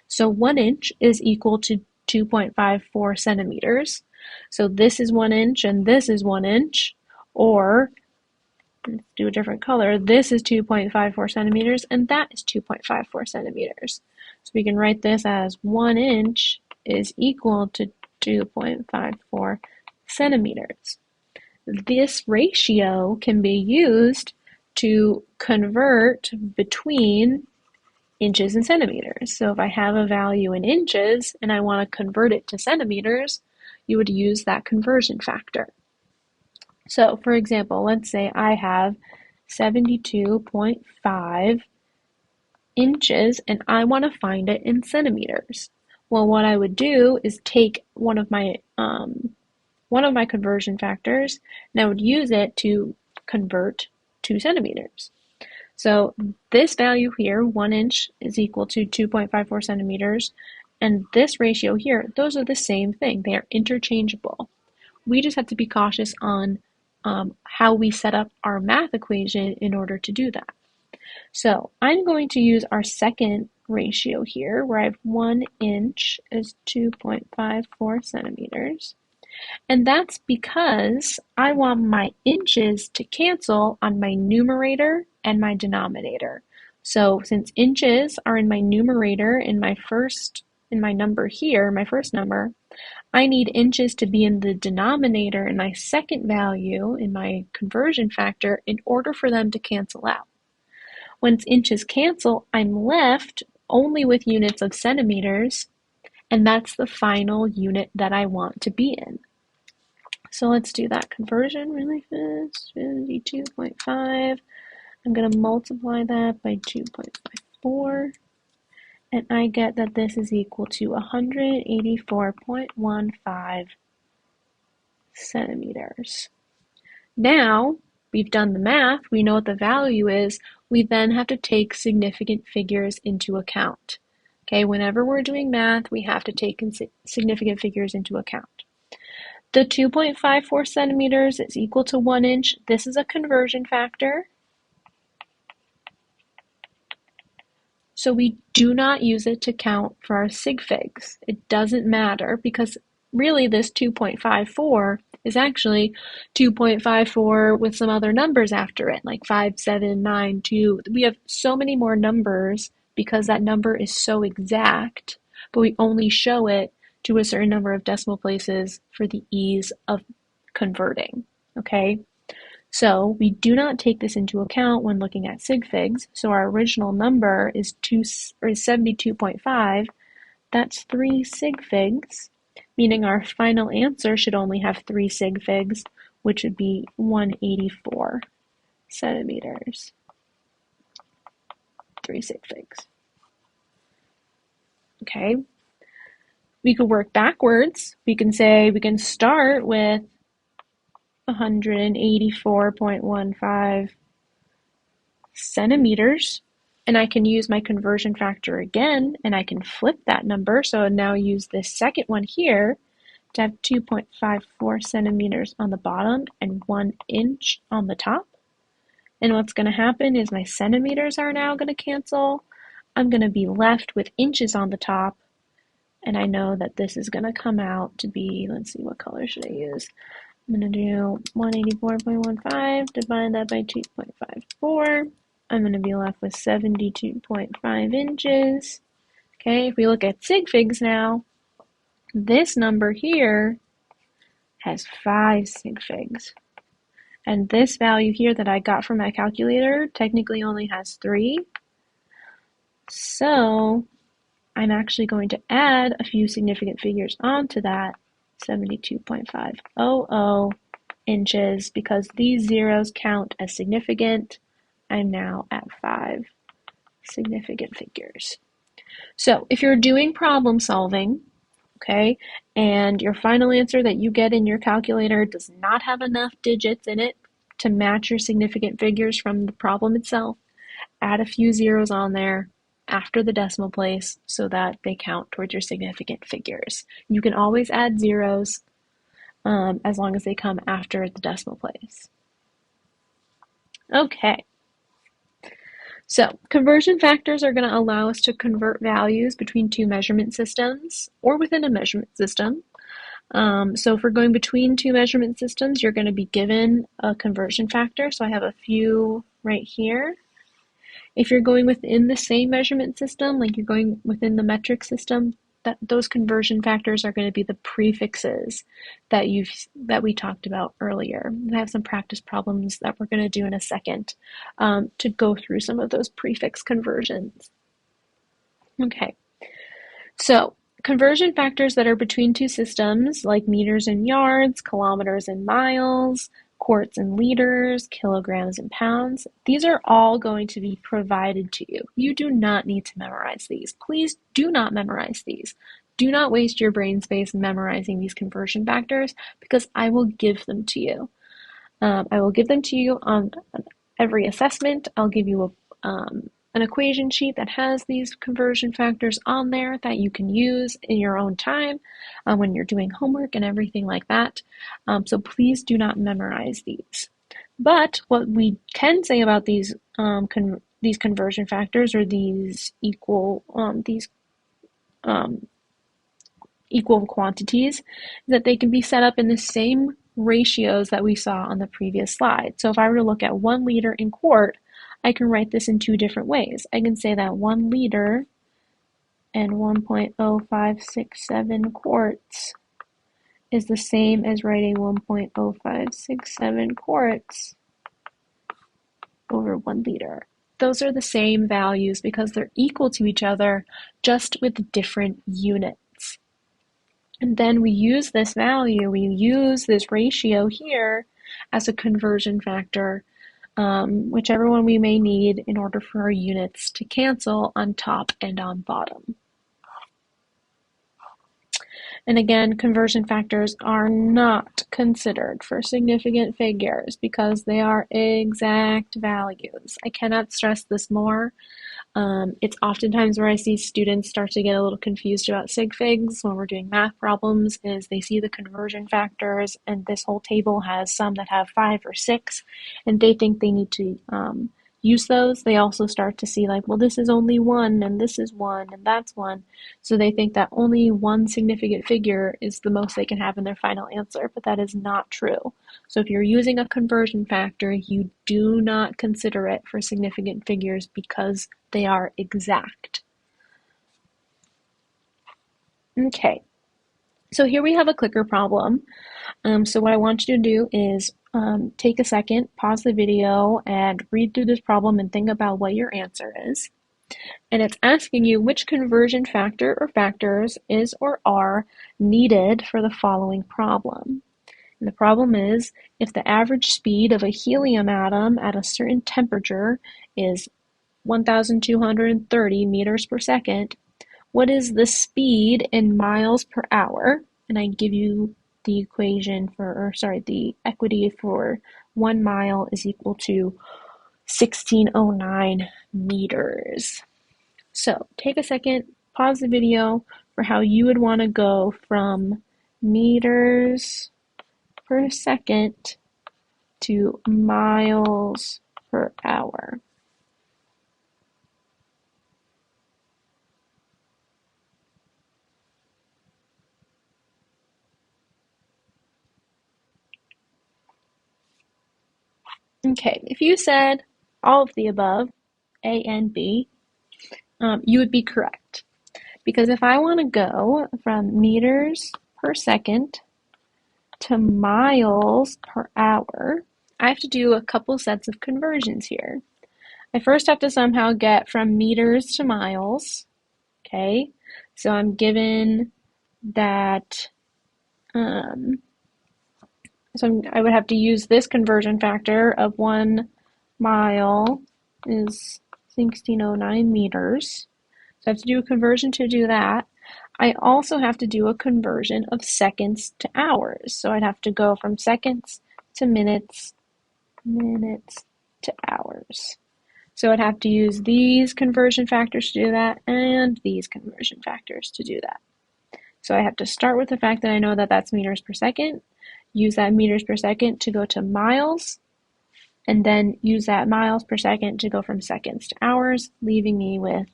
So 1 inch is equal to 2.54 centimeters. So this is 1 inch and this is 1 inch. Or, let's do a different color, this is 2.54 centimeters and that is 2.54 centimeters. So we can write this as 1 inch is equal to 2.54 centimeters. This ratio can be used to convert between inches and centimeters. So if I have a value in inches and I want to convert it to centimeters, you would use that conversion factor. So for example, let's say I have 72.5 inches and I want to find it in centimeters. Well, what I would do is take one of my conversion factors, and I would use it to convert to centimeters. So this value here, 1 inch, is equal to 2.54 centimeters, and this ratio here, those are the same thing. They are interchangeable. We just have to be cautious on how we set up our math equation in order to do that. So I'm going to use our second ratio here, where I have 1 inch is 2.54 centimeters. And that's because I want my inches to cancel on my numerator and my denominator. So since inches are in my numerator in my number here, my first number, I need inches to be in the denominator in my second value in my conversion factor in order for them to cancel out. Once inches cancel, I'm left only with units of centimeters, and that's the final unit that I want to be in. So let's do that conversion really fast. 52.5. I'm going to multiply that by 2.54. And I get that this is equal to 184.15 centimeters. Now, we've done the math. We know what the value is. We then have to take significant figures into account. Okay, whenever we're doing math, we have to take significant figures into account. The 2.54 centimeters is equal to 1 inch. This is a conversion factor. So we do not use it to count for our sig figs. It doesn't matter because really this 2.54 is actually 2.54 with some other numbers after it, like 5, 7, 9, 2. We have so many more numbers because that number is so exact, but we only show it to a certain number of decimal places for the ease of converting, okay? So we do not take this into account when looking at sig figs. So our original number is 72.5. That's 3 sig figs, meaning our final answer should only have 3 sig figs, which would be 184 centimeters. 3 sig figs. Okay. We could work backwards. We can start with 184.15 centimeters, and I can use my conversion factor again, and I can flip that number. So I now use this second one here to have 2.54 centimeters on the bottom and 1 inch on the top. And what's going to happen is my centimeters are now going to cancel. I'm going to be left with inches on the top, and I know that this is going to come out to be, let's see, what color should I use? I'm going to do 184.15, divide that by 2.54. I'm going to be left with 72.5 inches. Okay, if we look at sig figs now, this number here has 5 sig figs. And this value here that I got from my calculator technically only has 3. So I'm actually going to add a few significant figures onto that 72.500 inches because these zeros count as significant. I'm now at 5 significant figures. So if you're doing problem solving, okay, and your final answer that you get in your calculator does not have enough digits in it to match your significant figures from the problem itself, add a few zeros on there after the decimal place so that they count towards your significant figures. You can always add zeros as long as they come after the decimal place. Okay. So conversion factors are going to allow us to convert values between two measurement systems or within a measurement system. So if we're going between two measurement systems, you're going to be given a conversion factor. So I have a few right here. If you're going within the same measurement system, like you're going within the metric system, those conversion factors are going to be the prefixes that we talked about earlier. I have some practice problems that we're going to do in a second to go through some of those prefix conversions. Okay, so conversion factors that are between two systems, like meters and yards, kilometers and miles, quarts and liters, kilograms and pounds, these are all going to be provided to you. You do not need to memorize these. Please do not memorize these. Do not waste your brain space memorizing these conversion factors because I will give them to you. I will give them to you on every assessment. I'll give you an equation sheet that has these conversion factors on there that you can use in your own time when you're doing homework and everything like that. So please do not memorize these. But what we can say about these conversion factors or these equal quantities is that they can be set up in the same ratios that we saw on the previous slide. So if I were to look at 1 liter in quart, I can write this in two different ways. I can say that 1 liter and 1.0567 quarts is the same as writing 1.0567 quarts over 1 liter. Those are the same values because they're equal to each other, just with different units. And then we use this value, we use this ratio here as a conversion factor, whichever one we may need in order for our units to cancel on top and on bottom. And again, conversion factors are not considered for significant figures because they are exact values. I cannot stress this more. It's oftentimes where I see students start to get a little confused about sig figs when we're doing math problems is they see the conversion factors and this whole table has some that have 5 or 6 and they think they need to use those. They also start to see like, well, this is only 1 and this is 1 and that's 1. So they think that only one significant figure is the most they can have in their final answer, but that is not true. So if you're using a conversion factor, you do not consider it for significant figures because they are exact. Okay, so here we have a clicker problem. So what I want you to do is take a second, pause the video, and read through this problem and think about what your answer is. And it's asking you which conversion factor or factors is or are needed for the following problem. And the problem is, if the average speed of a helium atom at a certain temperature is 1,230 meters per second, what is the speed in miles per hour? And I give you the equation the equity for 1 mile is equal to 1609 meters. So take a second, pause the video for how you would want to go from meters per second to miles per hour. Okay, if you said all of the above, A and B, you would be correct. Because if I want to go from meters per second to miles per hour, I have to do a couple sets of conversions here. I first have to somehow get from meters to miles, okay? So I'm given that, I would have to use this conversion factor of 1 mile is 1609 meters. I have to do a conversion to do that. I also have to do a conversion of seconds to hours. So I'd have to go from seconds to minutes, minutes to hours. So I'd have to use these conversion factors to do that and these conversion factors to do that. So I have to start with the fact that I know that that's meters per second, use that meters per second to go to miles, and then use that miles per second to go from seconds to hours, leaving me with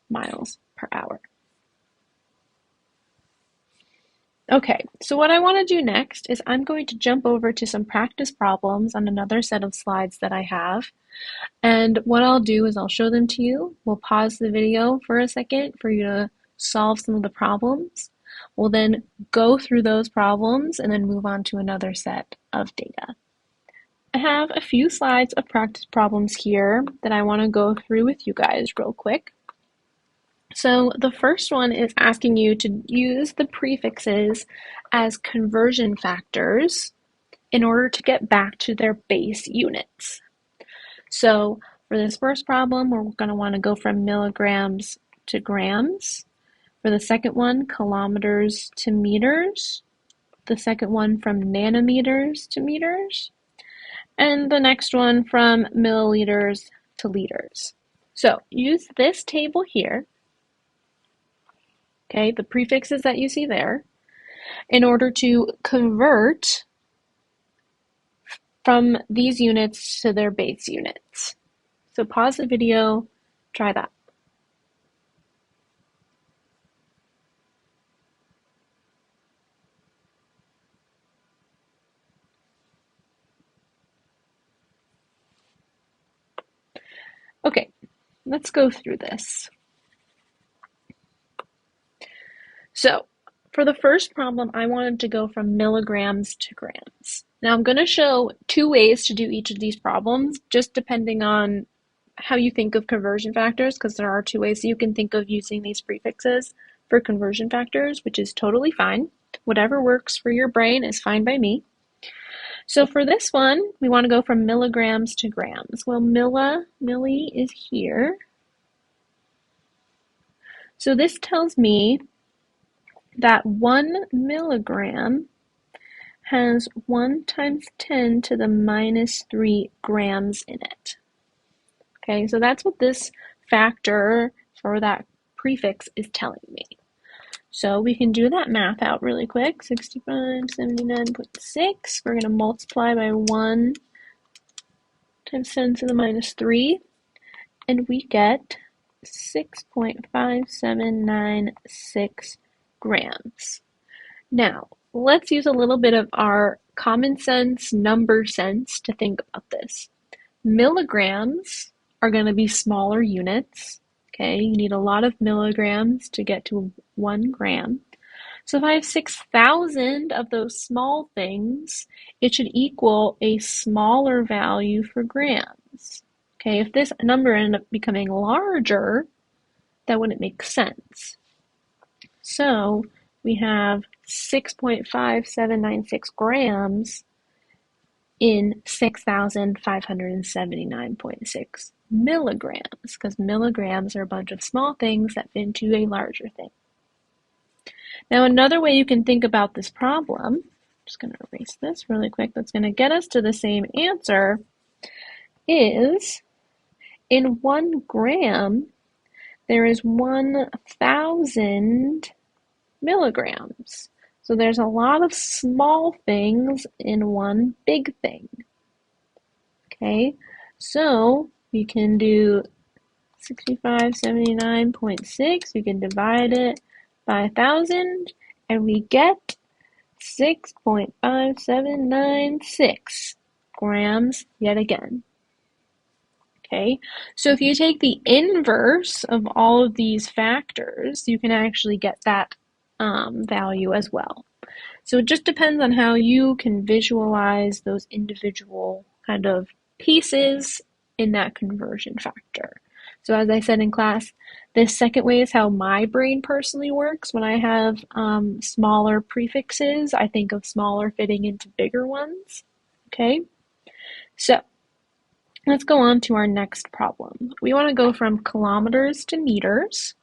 miles per hour. Okay, so what I want to do next is I'm going to jump over to some practice problems on another set of slides that I have. And what I'll do is I'll show them to you. We'll pause the video for a second for you to solve some of the problems. We'll then go through those problems and then move on to another set of data. I have a few slides of practice problems here that I want to go through with you guys real quick. So the first one is asking you to use the prefixes as conversion factors in order to get back to their base units. So for this first problem, we're going to want to go from milligrams to grams. For the second one, kilometers to meters. The second one from nanometers to meters. And the next one from milliliters to liters. So use this table here, okay, the prefixes that you see there, in order to convert from these units to their base units. So pause the video, try that. Okay, let's go through this. So for the first problem, I wanted to go from milligrams to grams. Now I'm going to show two ways to do each of these problems, just depending on how you think of conversion factors, because there are two ways you can think of using these prefixes for conversion factors, which is totally fine. Whatever works for your brain is fine by me. So for this one, we want to go from milligrams to grams. Well, milli is here. So this tells me that 1 milligram has 1 times 10 to the minus 3 grams in it. Okay, so that's what this factor for that prefix is telling me. So we can do that math out really quick. 6579.6. We're going to multiply by 1 times 10 to the minus 3, and we get 6.5796 grams. Now, let's use a little bit of our common sense, number sense to think about this. Milligrams are going to be smaller units. Okay, you need a lot of milligrams to get to 1 gram. So if I have 6,000 of those small things, it should equal a smaller value for grams. Okay, if this number ended up becoming larger, that wouldn't make sense. So we have 6.5796 grams in 6,579.6 milligrams, because milligrams are a bunch of small things that fit into a larger thing. Now, another way you can think about this problem, I'm just going to erase this really quick, that's going to get us to the same answer, is in 1 gram, there is 1,000 milligrams. So there's a lot of small things in one big thing. Okay, so we can do 6579.6, we can divide it by 1,000, and we get 6.5796 grams yet again. Okay, so if you take the inverse of all of these factors, you can actually get that value as well. So it just depends on how you can visualize those individual kind of pieces in that conversion factor. So as I said in class, this second way is how my brain personally works. When I have smaller prefixes, I think of smaller fitting into bigger ones. Okay, so let's go on to our next problem. We want to go from kilometers to meters.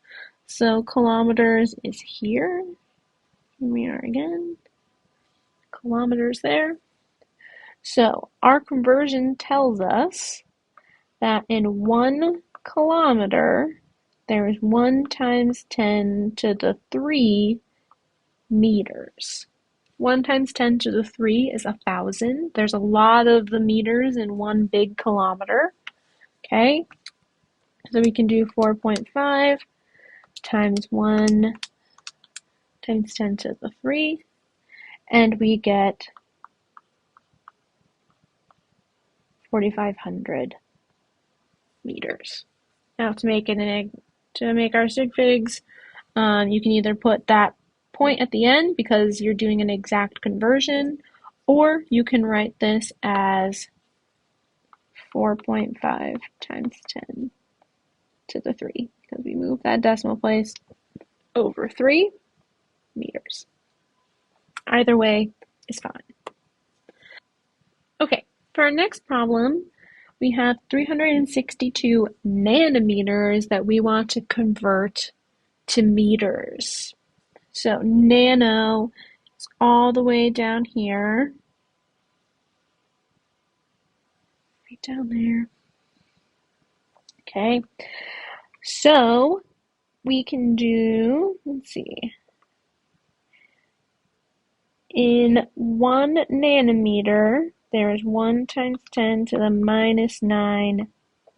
So kilometers is here. Here we are again. Kilometers there. So our conversion tells us that in 1 kilometer, there is 1 times 10 to the 3 meters. 1 times 10 to the 3 is 1,000. There's a lot of the meters in one big kilometer. Okay, so we can do 4.5 times 1 times 10 to the 3, and we get 4,500 meters. Now to make our sig figs, you can either put that point at the end because you're doing an exact conversion, or you can write this as 4.5 times 10 to the 3 because we move that decimal place over 3 meters. Either way is fine. Okay, for our next problem, we have 362 nanometers that we want to convert to meters. So nano is all the way down here, right down there. Okay, so we can do, let's see, in 1 nanometer, there is 1 times 10 to the minus 9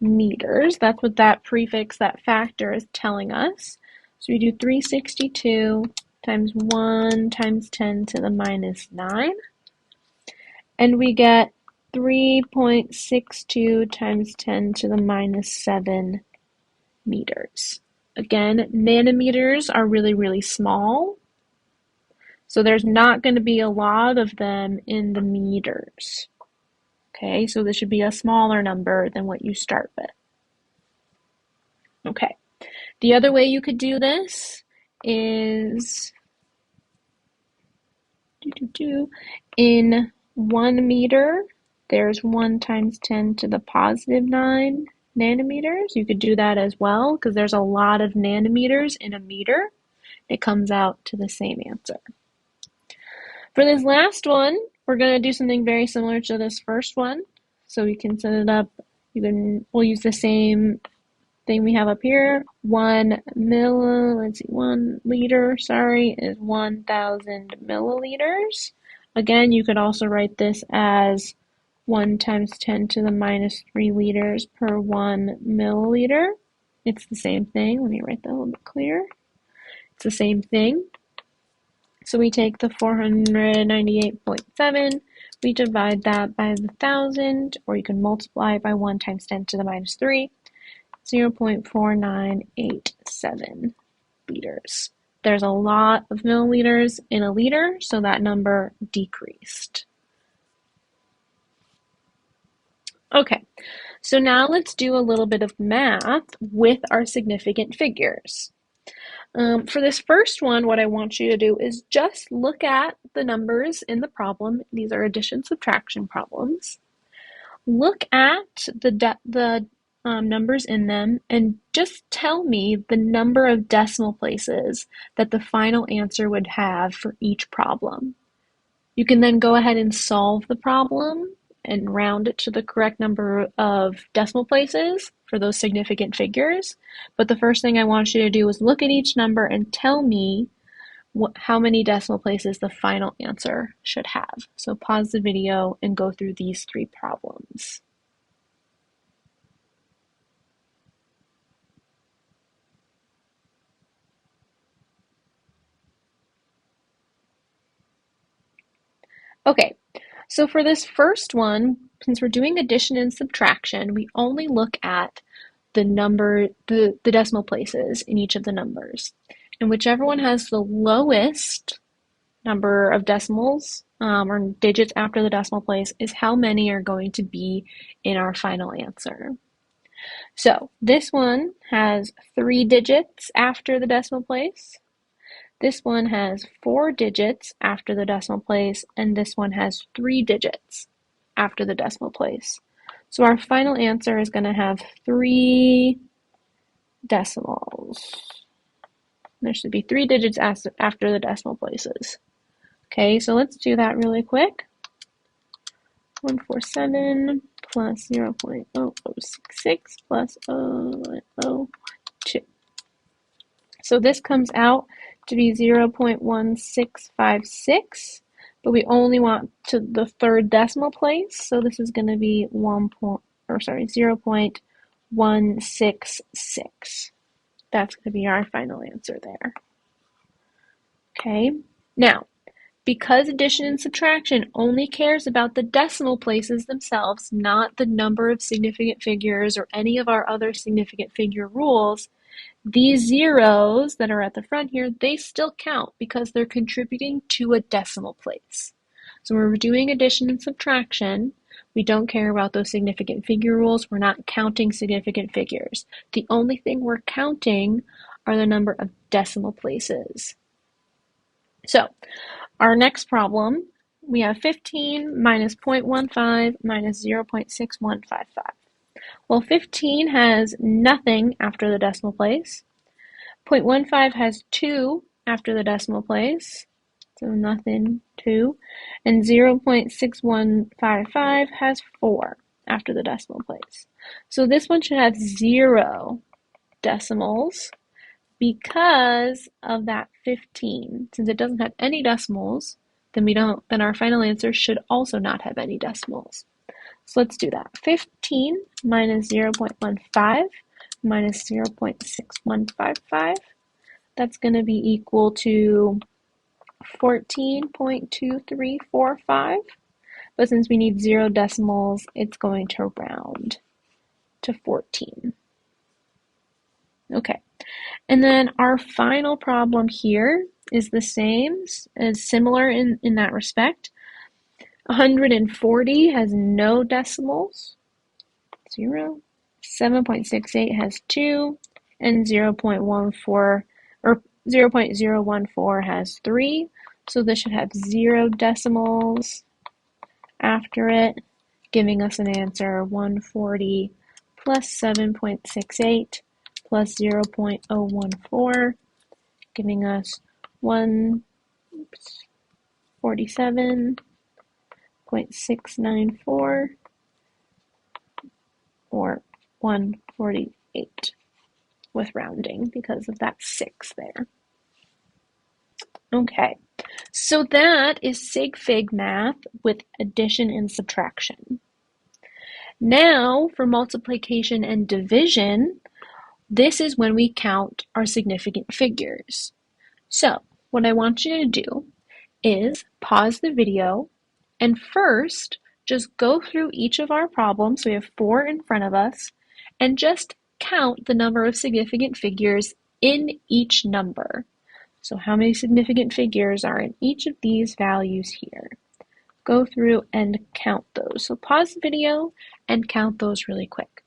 meters. That's what that prefix, that factor is telling us. So we do 362 times 1 times 10 to the minus 9. And we get 3.62 times 10 to the minus 7 meters. Again, nanometers are really, really small. So there's not going to be a lot of them in the meters. Okay, so this should be a smaller number than what you start with. Okay, the other way you could do this is in 1 meter, there's 1 times 10 to the positive 9 nanometers. You could do that as well because there's a lot of nanometers in a meter. It comes out to the same answer. For this last one, we're going to do something very similar to this first one. So we can set it up, we'll use the same thing we have up here. 1 liter, is 1,000 milliliters. Again, you could also write this as 1 times 10 to the minus 3 liters per 1 milliliter. It's the same thing. Let me write that a little bit clearer. It's the same thing. So we take the 498.7, we divide that by the 1,000, or you can multiply it by 1 times 10 to the minus 3, 0.4987 liters. There's a lot of milliliters in a liter, so that number decreased. Okay, so now let's do a little bit of math with our significant figures. For this first one, what I want you to do is just look at the numbers in the problem. These are addition-subtraction problems. Look at the numbers in them and just tell me the number of decimal places that the final answer would have for each problem. You can then go ahead and solve the problem and round it to the correct number of decimal places for those significant figures. But the first thing I want you to do is look at each number and tell me how many decimal places the final answer should have. So pause the video and go through these 3 problems. Okay, so for this first one, since we're doing addition and subtraction, we only look at the decimal places in each of the numbers. And whichever one has the lowest number of decimals or digits after the decimal place is how many are going to be in our final answer. So this one has 3 digits after the decimal place. This one has 4 digits after the decimal place, and this one has 3 digits after the decimal place. So our final answer is going to have 3 decimals. There should be 3 digits after the decimal places. Okay, so let's do that really quick. 147 plus 0.0066 plus 0.02. So this comes out to be 0.1656, but we only want to the third decimal place, so this is going to be 0.166. That's going to be our final answer there. Okay, now, because addition and subtraction only cares about the decimal places themselves, not the number of significant figures or any of our other significant figure rules, these zeros that are at the front here, they still count because they're contributing to a decimal place. So when we're doing addition and subtraction, we don't care about those significant figure rules. We're not counting significant figures. The only thing we're counting are the number of decimal places. So our next problem, we have 15 minus 0.15 minus 0.6155. Well, 15 has nothing after the decimal place. 0.15 has 2 after the decimal place, so nothing, 2. And 0.6155 has 4 after the decimal place. So this one should have 0 decimals because of that 15. Since it doesn't have any decimals, then our final answer should also not have any decimals. So let's do that. 15 minus 0.15 minus 0.6155. That's going to be equal to 14.2345. But since we need 0 decimals, it's going to round to 14. Okay. And then our final problem here is the same, as similar in that respect. 140 has no decimals, 0. 7.68 has 2, and 0.014 has 3. So this should have 0 decimals after it, giving us an answer 140 plus 7.68 plus 0.014, giving us 147.694 or 148 with rounding because of that 6 there. Okay, so that is sig-fig math with addition and subtraction. Now for multiplication and division, this is when we count our significant figures. So what I want you to do is pause the video and first just go through each of our problems. We have 4 in front of us, and just count the number of significant figures in each number. So how many significant figures are in each of these values here? Go through and count those. So pause the video and count those really quick.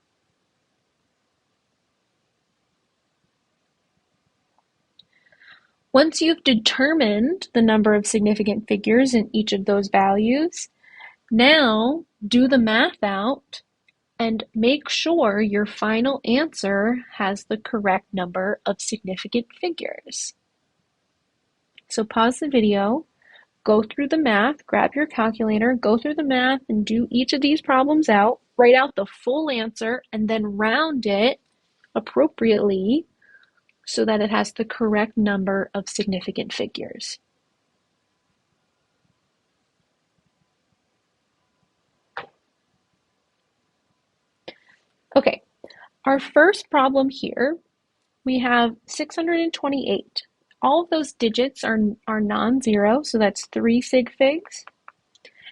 Once you've determined the number of significant figures in each of those values, now do the math out and make sure your final answer has the correct number of significant figures. So pause the video, go through the math, grab your calculator, go through the math and do each of these problems out, write out the full answer, and then round it appropriately so that it has the correct number of significant figures. Okay, our first problem here, we have 628. All of those digits are non-zero, so that's 3 sig figs.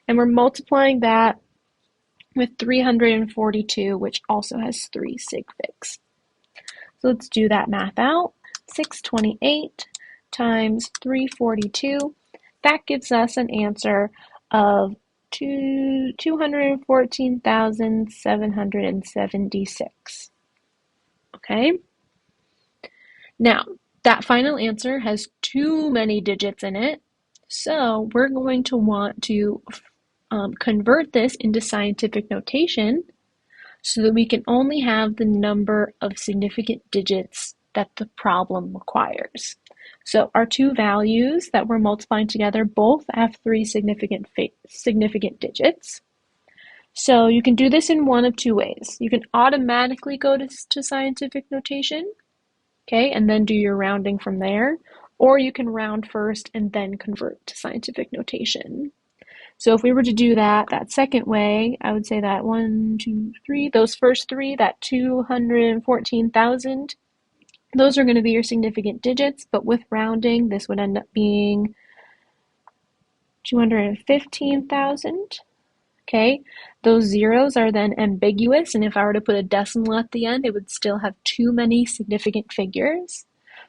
And we're multiplying that with 342, which also has 3 sig figs. So let's do that math out. 628 times 342, that gives us an answer of 214,776. Okay? Now, that final answer has too many digits in it, so we're going to want to convert this into scientific notation so that we can only have the number of significant digits that the problem requires. So our two values that we're multiplying together both have three significant digits. So you can do this in one of two ways. You can automatically go to scientific notation, okay, and then do your rounding from there, or you can round first and then convert to scientific notation. So if we were to do that second way, I would say that 1, 2, 3, those first three, that 214,000, those are going to be your significant digits, but with rounding, this would end up being 215,000. Okay, those zeros are then ambiguous, and if I were to put a decimal at the end, it would still have too many significant figures.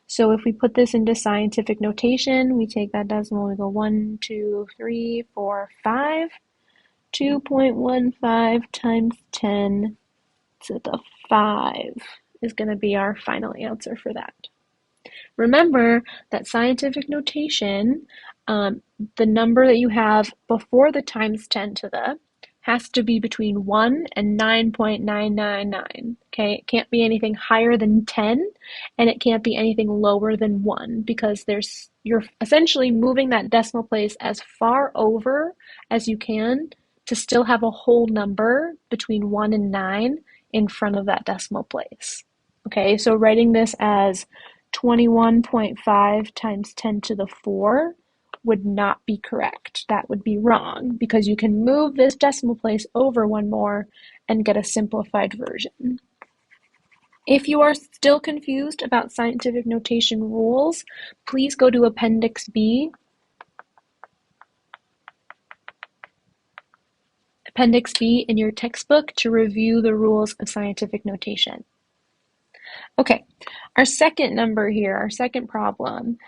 So if we put this into scientific notation, we take that decimal, we go 1, 2, 3, 4, 5. 2.15 times 10 to the 5 is going to be our final answer for that. Remember that scientific notation, the number that you have before the times 10 to the has to be between 1 and 9.999. Okay, it can't be anything higher than 10, and it can't be anything lower than 1, because you're essentially moving that decimal place as far over as you can to still have a whole number between 1 and 9 in front of that decimal place. Okay, so writing this as 21.5 times 10 to the 4 would not be correct. That would be wrong, because you can move this decimal place over one more and get a simplified version. If you are still confused about scientific notation rules, please go to Appendix B. Appendix B in your textbook to review the rules of scientific notation. Okay, our second number here, our second problem,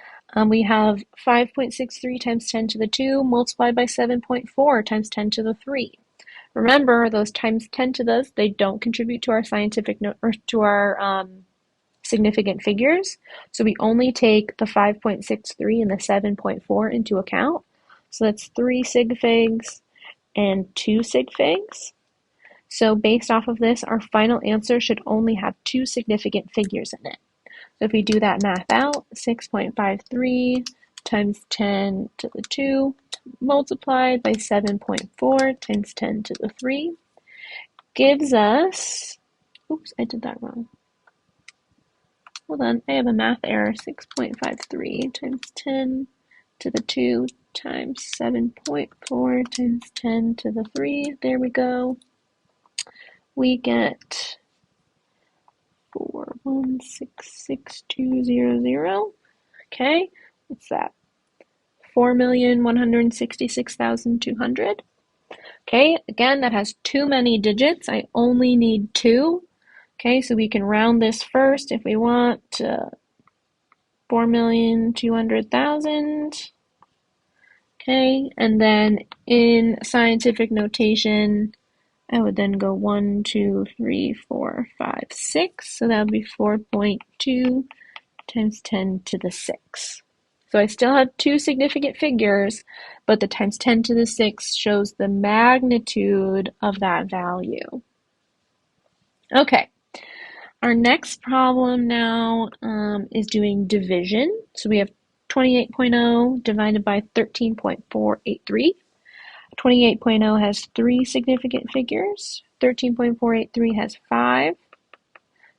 we have 5.63 times 10 to the 2 multiplied by 7.4 times 10 to the 3. Remember, those times 10 to those, they don't contribute to our significant figures. So we only take the 5.63 and the 7.4 into account. So that's 3 sig figs and 2 sig figs. So based off of this, our final answer should only have two significant figures in it. So if we do that math out, 6.53 times 10 to the 2 multiplied by 7.4 times 10 to the 3 gives us, oops, I did that wrong. Hold on, I have a math error. 6.53 times 10 to the 2 times 7.4 times 10 to the 3. There we go. We get 4166200. Okay, what's that? 4,166,200. Okay, again, that has too many digits. I only need 2. Okay, so we can round this first if we want to 4,200,000. Okay, and then in scientific notation, I would then go 1, 2, 3, 4, 5, 6. So that would be 4.2 times 10 to the 6. So I still have two significant figures, but the times 10 to the 6 shows the magnitude of that value. Okay, our next problem now is doing division. So we have 28.0 divided by 13.483. 28.0 has three significant figures. 13.483 has 5.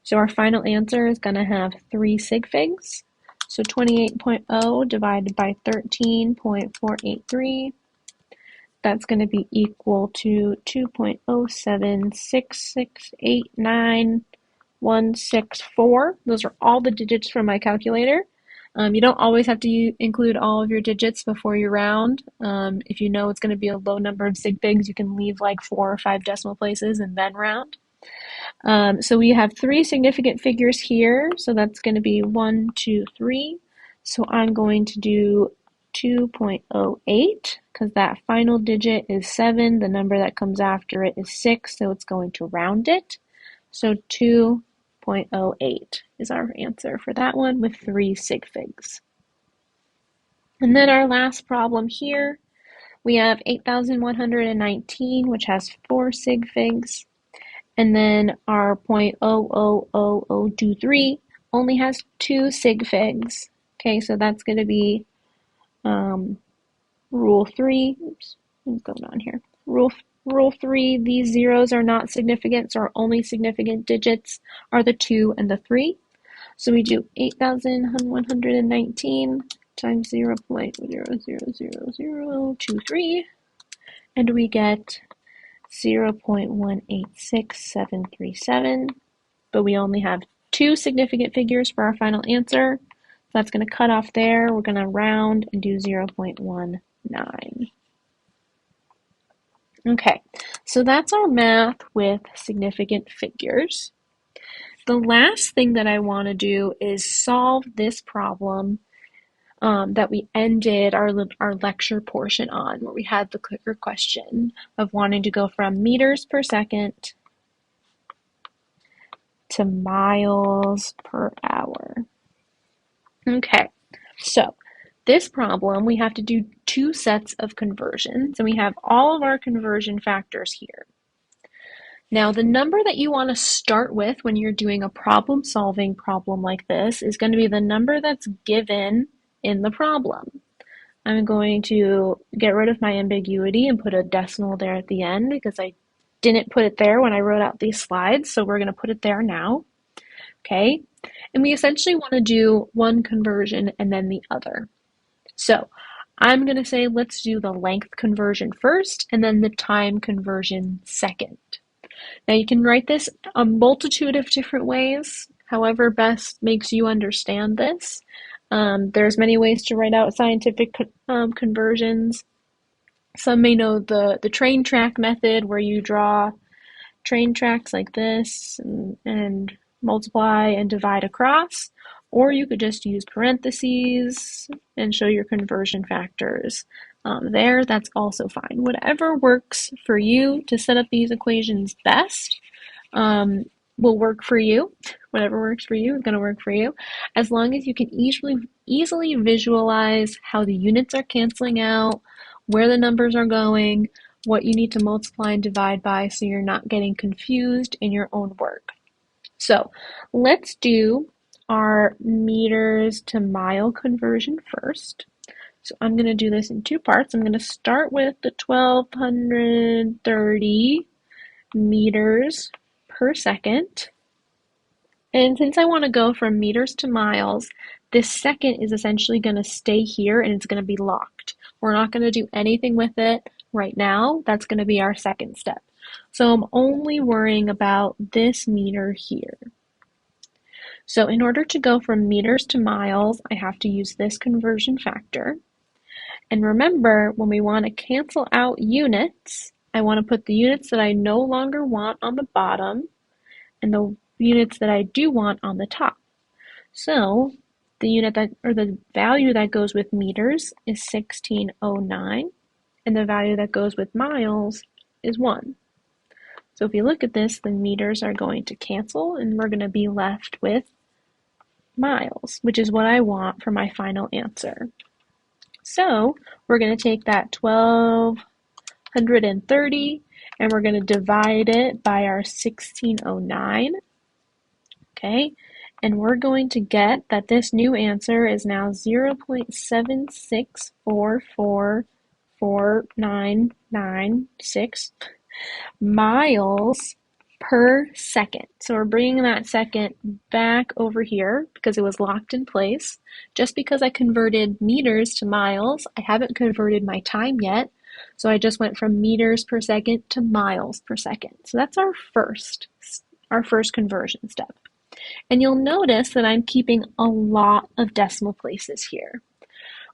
So our final answer is going to have 3 sig figs. So 28.0 divided by 13.483, that's going to be equal to 2.076689164. Those are all the digits from my calculator. You don't always have to include all of your digits before you round. If you know it's going to be a low number of sig figs, you can leave like 4 or 5 decimal places and then round. So we have 3 significant figures here. So that's going to be 1, 2, 3. So I'm going to do 2.08 because that final digit is 7. The number that comes after it is 6, so it's going to round it. So 2.08 is our answer for that one with 3 sig figs. And then our last problem here, we have 8,119, which has 4 sig figs. And then our 0.00023 only has 2 sig figs. Okay, so that's going to be rule 3. Oops, what's going on here? Rule 3, these zeros are not significant, so our only significant digits are the 2 and the 3. So we do 8,119 times 0.0000023, and we get 0.186737, but we only have 2 significant figures for our final answer. So that's going to cut off there. We're going to round and do 0.19. Okay, so that's our math with significant figures. The last thing that I want to do is solve this problem that we ended our lecture portion on, where we had the clicker question of wanting to go from meters per second to miles per hour. Okay, so this problem, we have to do 2 sets of conversions, and we have all of our conversion factors here. Now, the number that you want to start with when you're doing a problem-solving problem like this is going to be the number that's given in the problem. I'm going to get rid of my ambiguity and put a decimal there at the end because I didn't put it there when I wrote out these slides, so we're going to put it there now. Okay, and we essentially want to do one conversion and then the other. So I'm going to say let's do the length conversion first and then the time conversion second. Now you can write this a multitude of different ways, however best makes you understand this. There's many ways to write out scientific conversions. Some may know the train track method, where you draw train tracks like this and multiply and divide across, or you could just use parentheses and show your conversion factors there. That's also fine. Whatever works for you to set up these equations best will work for you. Whatever works for you is going to work for you, as long as you can easily visualize how the units are canceling out, where the numbers are going, what you need to multiply and divide by, so you're not getting confused in your own work. So let's do our meters to mile conversion first. So I'm going to do this in 2 parts. I'm going to start with the 1230 meters per second. And since I want to go from meters to miles, this second is essentially going to stay here and it's going to be locked. We're not going to do anything with it right now. That's going to be our second step. So I'm only worrying about this meter here. So in order to go from meters to miles, I have to use this conversion factor. And remember, when we want to cancel out units, I want to put the units that I no longer want on the bottom and the units that I do want on the top. So the value that goes with meters is 1609, and the value that goes with miles is 1. So if you look at this, the meters are going to cancel and we're going to be left with miles, which is what I want for my final answer. So we're going to take that 1230 and we're going to divide it by our 1609. Okay, and we're going to get that this new answer is now 0.76444996 miles per second. So we're bringing that second back over here because it was locked in place. Just because I converted meters to miles, I haven't converted my time yet. So I just went from meters per second to miles per second. So that's our first conversion step. And you'll notice that I'm keeping a lot of decimal places here.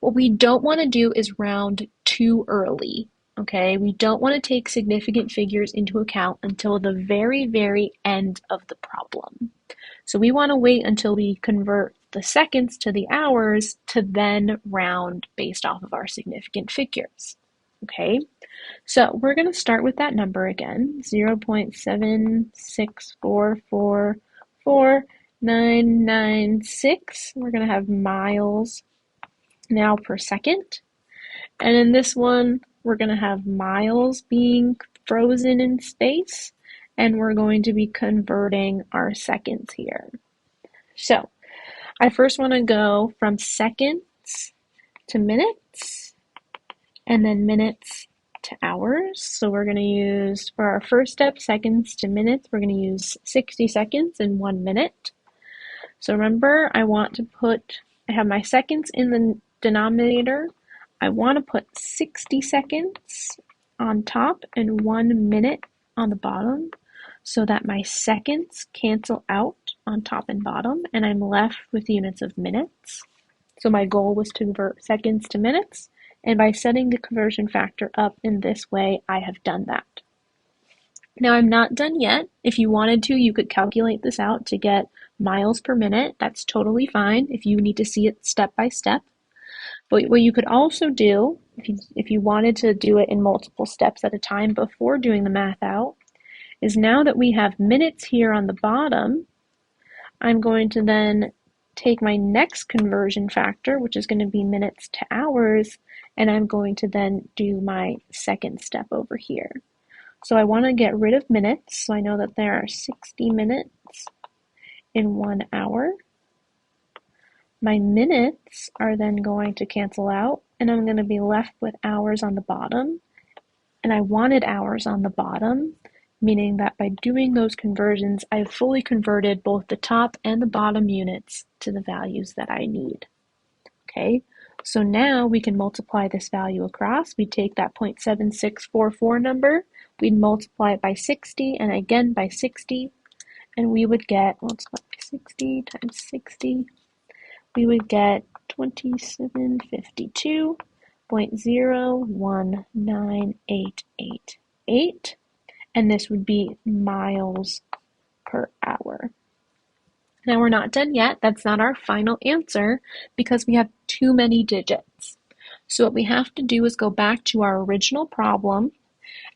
What we don't want to do is round too early. Okay, we don't want to take significant figures into account until the very, very end of the problem. So we want to wait until we convert the seconds to the hours to then round based off of our significant figures. Okay, so we're going to start with that number again, 0.76444996. We're going to have miles now per second. And in this one, we're going to have miles being frozen in space, and we're going to be converting our seconds here. So I first want to go from seconds to minutes and then minutes to hours. So we're going to use, for our first step, seconds to minutes, we're going to use 60 seconds in 1 minute. So remember, I have my seconds in the denominator. I want to put 60 seconds on top and 1 minute on the bottom so that my seconds cancel out on top and bottom and I'm left with units of minutes. So my goal was to convert seconds to minutes, and by setting the conversion factor up in this way, I have done that. Now I'm not done yet. If you wanted to, you could calculate this out to get miles per minute. That's totally fine if you need to see it step by step. But what you could also do, if you wanted to do it in multiple steps at a time before doing the math out, is now that we have minutes here on the bottom, I'm going to then take my next conversion factor, which is going to be minutes to hours, and I'm going to then do my second step over here. So I want to get rid of minutes, so I know that there are 60 minutes in 1 hour. My minutes are then going to cancel out, and I'm going to be left with hours on the bottom. And I wanted hours on the bottom, meaning that by doing those conversions, I've fully converted both the top and the bottom units to the values that I need. Okay, so now we can multiply this value across. We take that 0.7644 number, we'd multiply it by 60 and again by 60, and we would get, let's go 60 times 60, we would get 2752.019888, and this would be miles per hour. Now we're not done yet. That's not our final answer because we have too many digits. So what we have to do is go back to our original problem,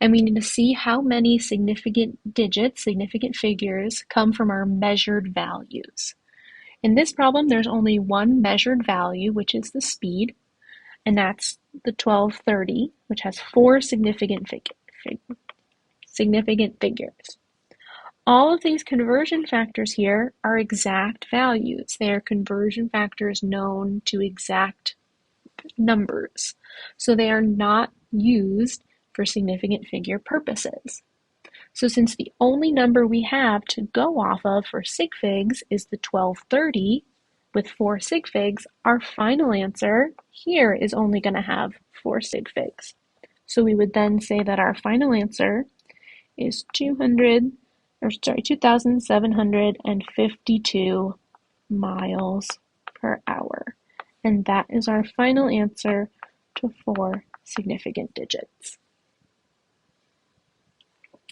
and we need to see how many significant digits, significant figures, come from our measured values. In this problem, there's only one measured value, which is the speed, and that's the 1230, which has 4 significant figures. All of these conversion factors here are exact values. They are conversion factors known to exact numbers. So they are not used for significant figure purposes. So since the only number we have to go off of for sig figs is the 1230 with 4 sig figs, our final answer here is only going to have 4 sig figs. So we would then say that our final answer is 2,752 miles per hour. And that is our final answer to 4 significant digits.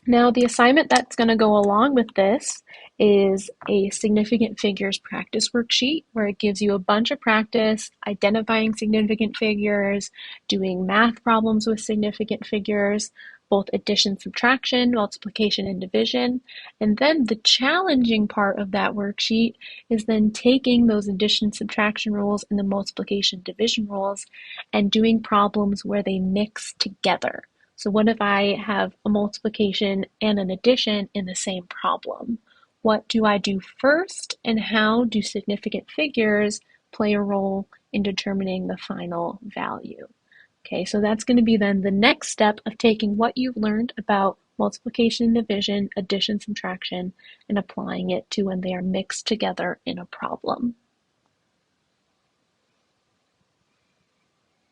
Now, the assignment that's going to go along with this is a significant figures practice worksheet where it gives you a bunch of practice identifying significant figures, doing math problems with significant figures, both addition, subtraction, multiplication, and division. And then the challenging part of that worksheet is then taking those addition, subtraction rules and the multiplication, division rules and doing problems where they mix together. So what if I have a multiplication and an addition in the same problem? What do I do first, and how do significant figures play a role in determining the final value? Okay, so that's going to be then the next step of taking what you've learned about multiplication and division, addition, subtraction, and applying it to when they are mixed together in a problem.